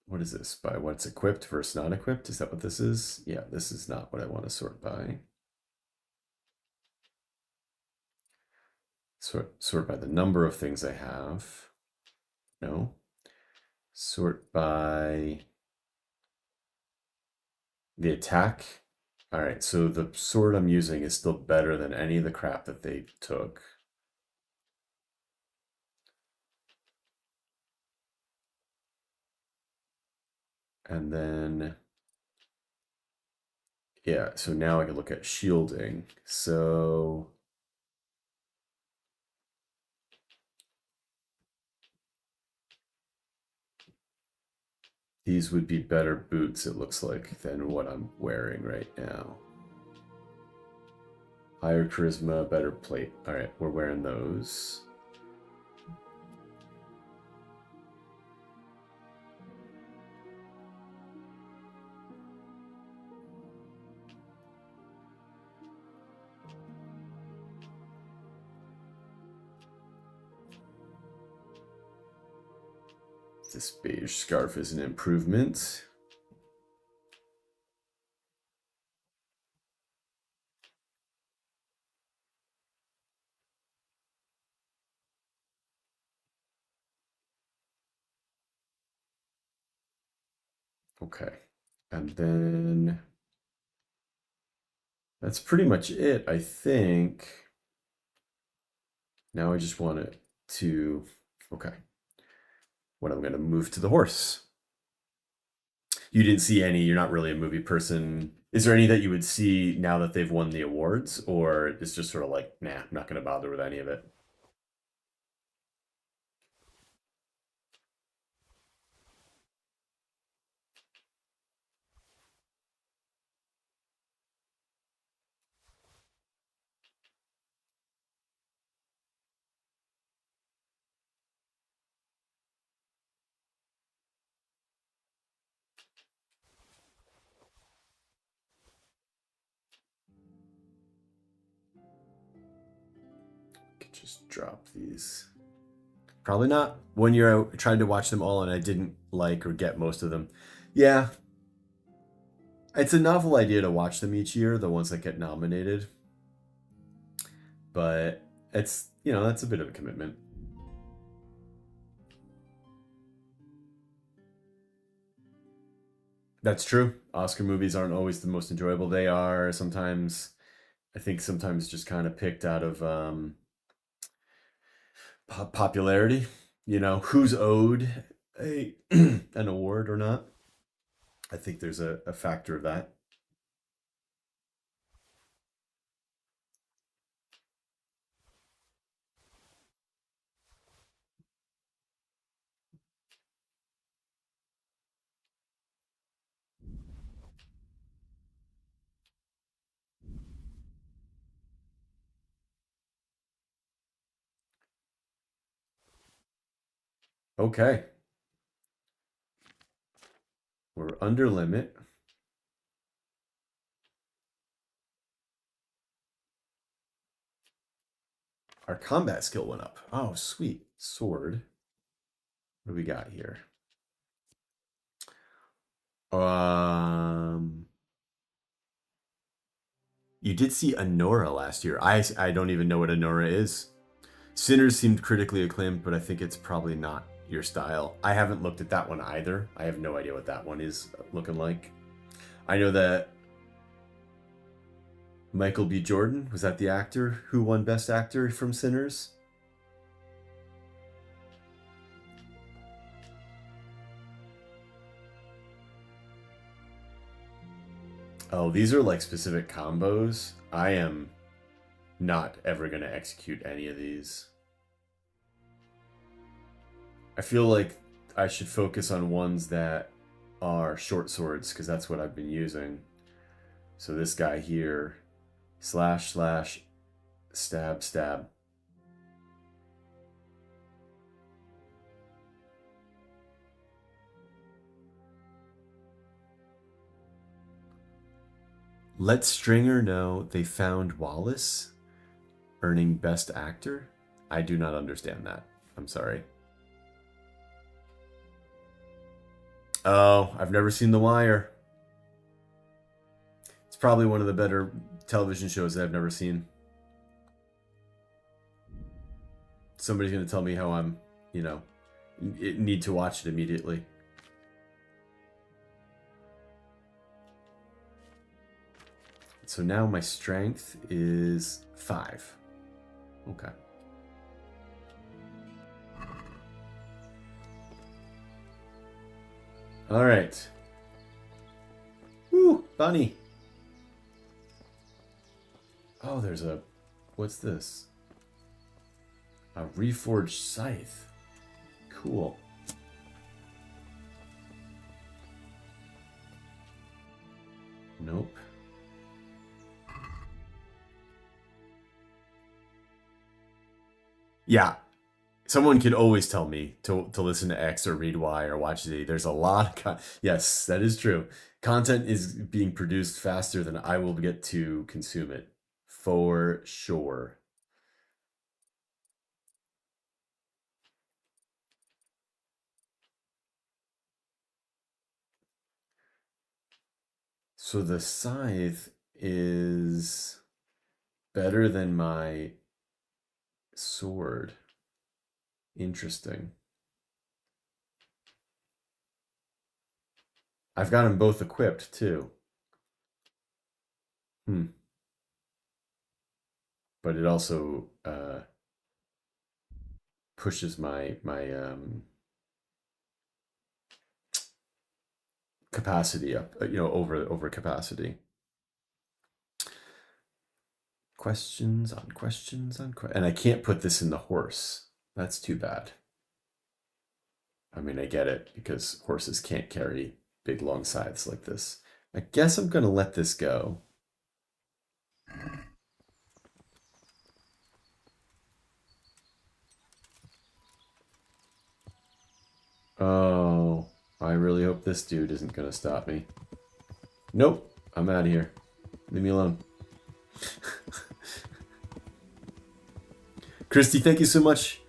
S1: What is this? By what's equipped versus not equipped? Is that what this is? Yeah, this is not what I want to sort by. Sort by the number of things I have. No. Sort by the attack. All right, so the sword I'm using is still better than any of the crap that they took. And then, yeah, so now I can look at shielding. So these would be better boots, it looks like, than what I'm wearing right now. Higher charisma, better plate. All right, we're wearing those. This beige scarf is an improvement. Okay, and then that's pretty much it, I think. Now I just want it to, okay. When I'm going to move to the horse. You didn't see any, you're not really a movie person. Is there any that you would see now that they've won the awards? Or it's just sort of like, nah, I'm not going to bother with any of it? Could just drop these. Probably not. One year I tried to watch them all and I didn't like or get most of them. Yeah. It's a novel idea to watch them each year, the ones that get nominated. But it's, you know, that's a bit of a commitment. That's true. Oscar movies aren't always the most enjoyable. They are sometimes, I think sometimes just kind of picked out of popularity. You know, who's owed a an award or not. I think there's a factor of that. Okay. We're under limit. Our combat skill went up. Oh, sweet. Sword. What do we got here? You did see Anora last year. I don't even know what Anora is. Sinners seemed critically acclaimed, but I think it's probably not your style. I haven't looked at that one either. I have no idea what that one is looking like. I know that Michael B. Jordan, was that the actor who won Best Actor from Sinners? Oh, these are like specific combos. I am not ever going to execute any of these. I feel like I should focus on ones that are short swords, because that's what I've been using. So this guy here, slash, slash, stab, stab. Let Stringer know they found Wallace earning Best Actor. I do not understand that. I'm sorry. Oh, I've never seen The Wire. It's probably one of the better television shows that I've never seen. Somebody's going to tell me how I'm, you know, need to watch it immediately. So now my strength is 5. Okay. All right. Woo, bunny. Oh, there's a... What's this? A reforged scythe. Cool. Nope. Yeah. Someone could always tell me to listen to X or read Y or watch Z. There's a lot of... Yes, that is true. Content is being produced faster than I will get to consume it. For sure. So the scythe is better than my sword. Interesting. I've got them both equipped too. But it also pushes my capacity up, you know, over capacity. Questions on questions on questions. And I can't put this in the horse. That's too bad. I mean, I get it, because horses can't carry big long scythes like this. I guess I'm going to let this go. Oh, I really hope this dude isn't going to stop me. Nope, I'm out of here. Leave me alone. Christy, thank you so much.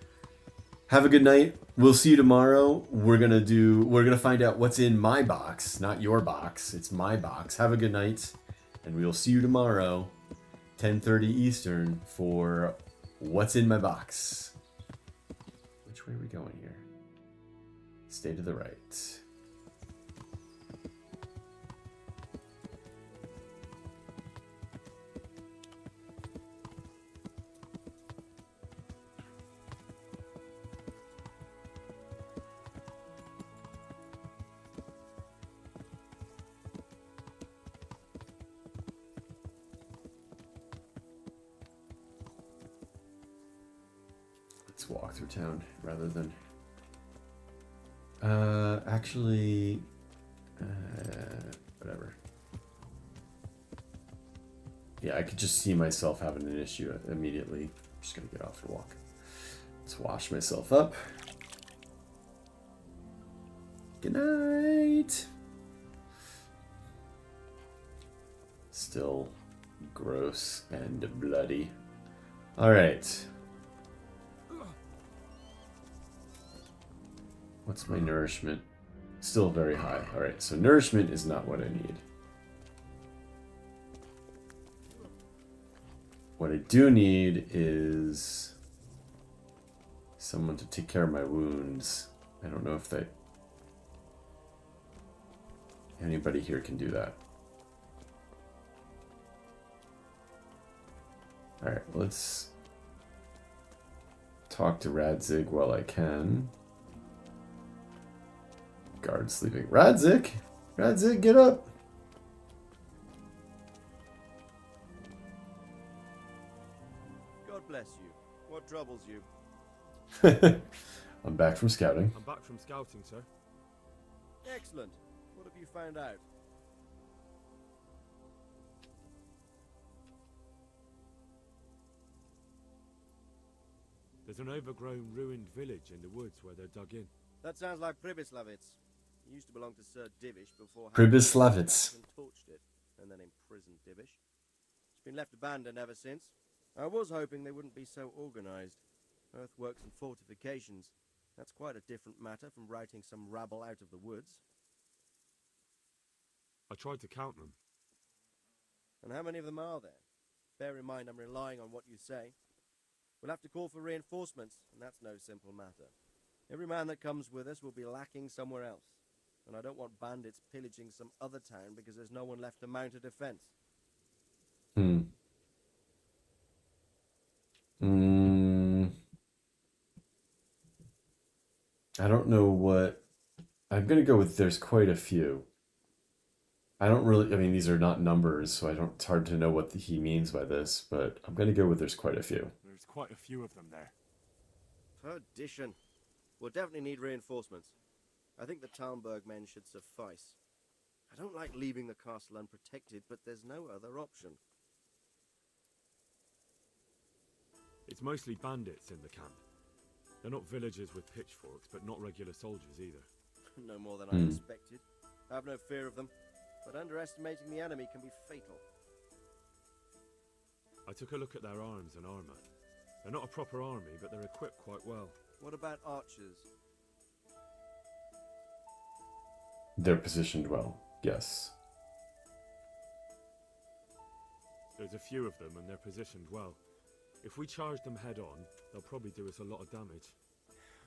S1: Have a good night. We'll see you tomorrow. We're gonna find out what's in my box, not your box. It's my box. Have a good night, and we will see you tomorrow, 10:30 Eastern, for what's in my box. Which way are we going here? Stay to the right. Let's walk through town rather than actually whatever. Yeah, I could just see myself having an issue immediately. I'm just gonna get off the walk. Let's wash myself up. Good night. Still gross and bloody. All right. What's my nourishment? Still very high. All right, so nourishment is not what I need. What I do need is someone to take care of my wounds. I don't know if anybody here can do that. All right, let's talk to Radzig while I can. Guard sleeping. Radzig! Radzig, get up!
S5: God bless you. What troubles you?
S1: I'm back from scouting.
S4: I'm back from scouting, sir.
S5: Excellent. What have you found out?
S4: There's an overgrown, ruined village in the woods where they're dug in.
S5: That sounds like Pribyslavitz. He used to belong to Sir Divish before
S1: Pribyslavitz.
S5: and torched it, and then imprisoned Divish. It's been left abandoned ever since. I was hoping they wouldn't be so organized. Earthworks and fortifications. That's quite a different matter from routing some rabble out of the woods.
S4: I tried to count them.
S5: And how many of them are there? Bear in mind I'm relying on what you say. We'll have to call for reinforcements, and that's no simple matter. Every man that comes with us will be lacking somewhere else. And I don't want bandits pillaging some other town because there's no one left to mount a defense.
S1: I don't know what... I'm going to go with there's quite a few. I don't really... I mean, these are not numbers, so it's hard to know what he means by this, but I'm going to go with there's quite a few.
S3: There's quite a few of them there.
S5: Perdition. We'll definitely need reinforcements. I think the Talmberg men should suffice. I don't like leaving the castle unprotected, but there's no other option.
S4: It's mostly bandits in the camp. They're not villagers with pitchforks, but not regular soldiers either.
S5: No more than I expected. I have no fear of them, but underestimating the enemy can be fatal.
S4: I took a look at their arms and armor. They're not a proper army, but they're equipped quite well.
S5: What about archers?
S1: They're positioned well, yes.
S4: There's a few of them, and they're positioned well. If we charge them head on, they'll probably do us a lot of damage.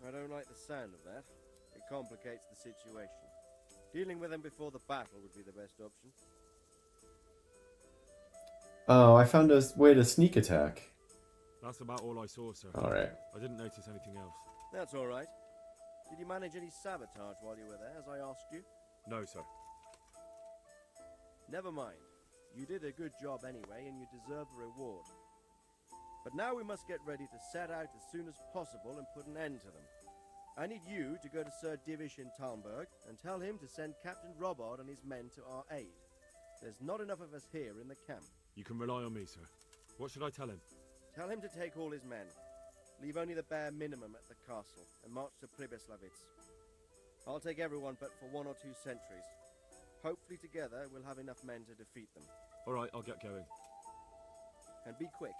S5: I don't like the sound of that. It complicates the situation. Dealing with them before the battle would be the best option.
S1: Oh, I found a way to sneak attack.
S4: That's about all I saw, sir.
S1: Alright.
S4: I didn't notice anything else.
S5: That's all right. Did you manage any sabotage while you were there, as I asked you?
S4: No, sir.
S5: Never mind. You did a good job anyway, and you deserve a reward. But now we must get ready to set out as soon as possible and put an end to them. I need you to go to Sir Divish in Talmberg and tell him to send Captain Robard and his men to our aid. There's not enough of us here in the camp.
S4: You can rely on me, sir. What should I tell him?
S5: Tell him to take all his men. Leave only the bare minimum at the castle and march to Pribyslavitz. I'll take everyone but for 1 or 2 sentries. Hopefully together we'll have enough men to defeat them.
S4: All right, I'll get going.
S5: And be quick.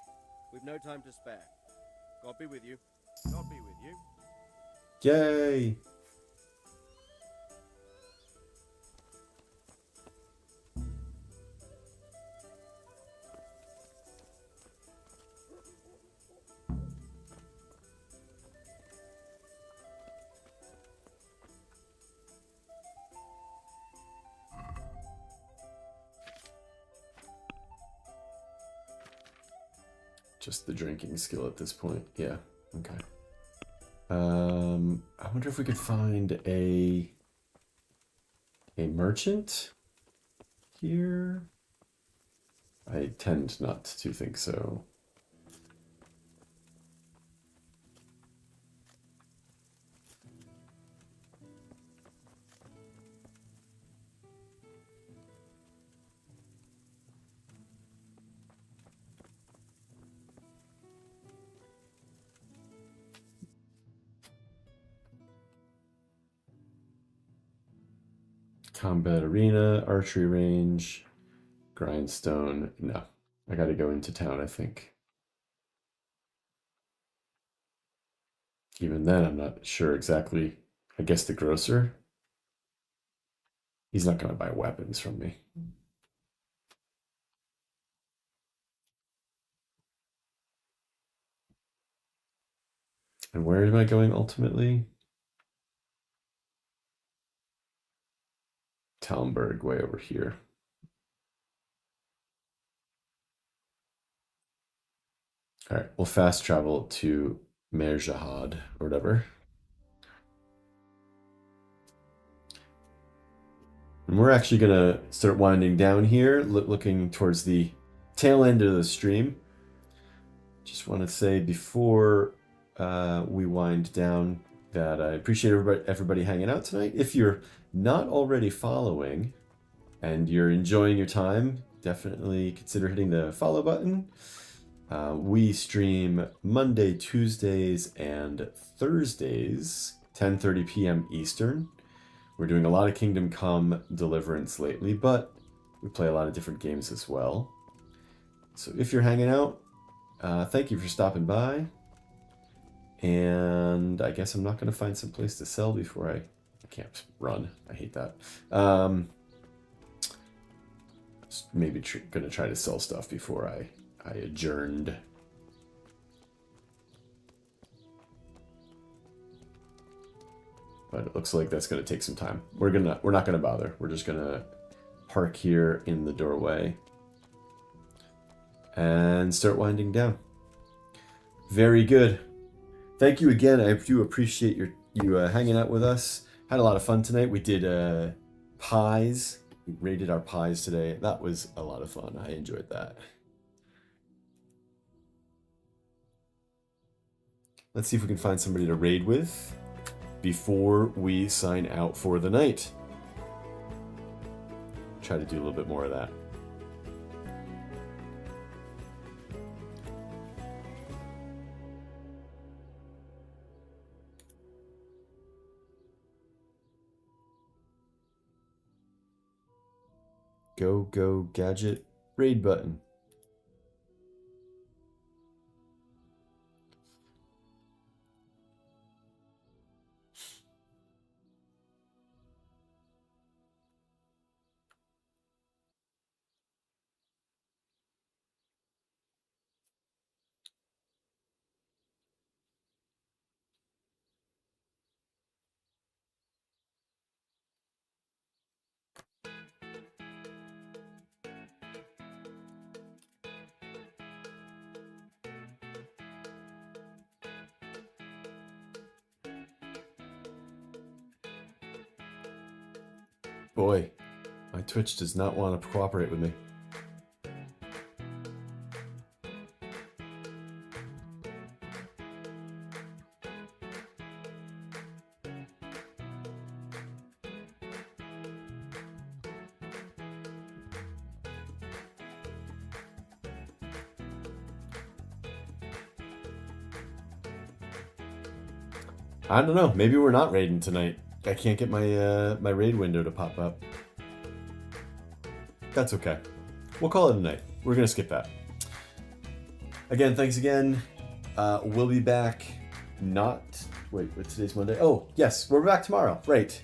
S5: We've no time to spare. God be with you. God be with you.
S1: Yay! Just the drinking skill at this point. Yeah. Okay. I wonder if we could find a merchant here. I tend not to think so. Combat arena, archery range, grindstone. No, I got to go into town, I think. Even then, I'm not sure exactly. I guess the grocer. He's not going to buy weapons from me. And where am I going ultimately? Talmberg, way over here. All right, we'll fast travel to Merjahad or whatever. And we're actually going to start winding down here, looking towards the tail end of the stream. Just want to say before we wind down that I appreciate everybody hanging out tonight. If you're not already following and you're enjoying your time, definitely consider hitting the follow button. We stream Monday, Tuesdays, and Thursdays, 10:30 p.m. Eastern. We're doing a lot of Kingdom Come Deliverance lately, but we play a lot of different games as well. So if you're hanging out, thank you for stopping by. And I guess I'm not going to find some place to sell before I can't run. I hate that. Maybe going to try to sell stuff before I adjourned. But it looks like that's going to take some time. We're not going to bother. We're just going to park here in the doorway and start winding down. Very good. Thank you again. I do appreciate you hanging out with us. Had a lot of fun tonight. We did pies. We rated our pies today. That was a lot of fun. I enjoyed that. Let's see if we can find somebody to raid with before we sign out for the night. Try to do a little bit more of that. Go gadget raid button. Boy, my Twitch does not want to cooperate with me. I don't know. Maybe we're not raiding tonight. I can't get my my raid window to pop up. That's okay. We'll call it a night. We're gonna skip that. Again, thanks again. We'll be back not Wait, today's Monday. Oh, yes, we're back tomorrow. Right.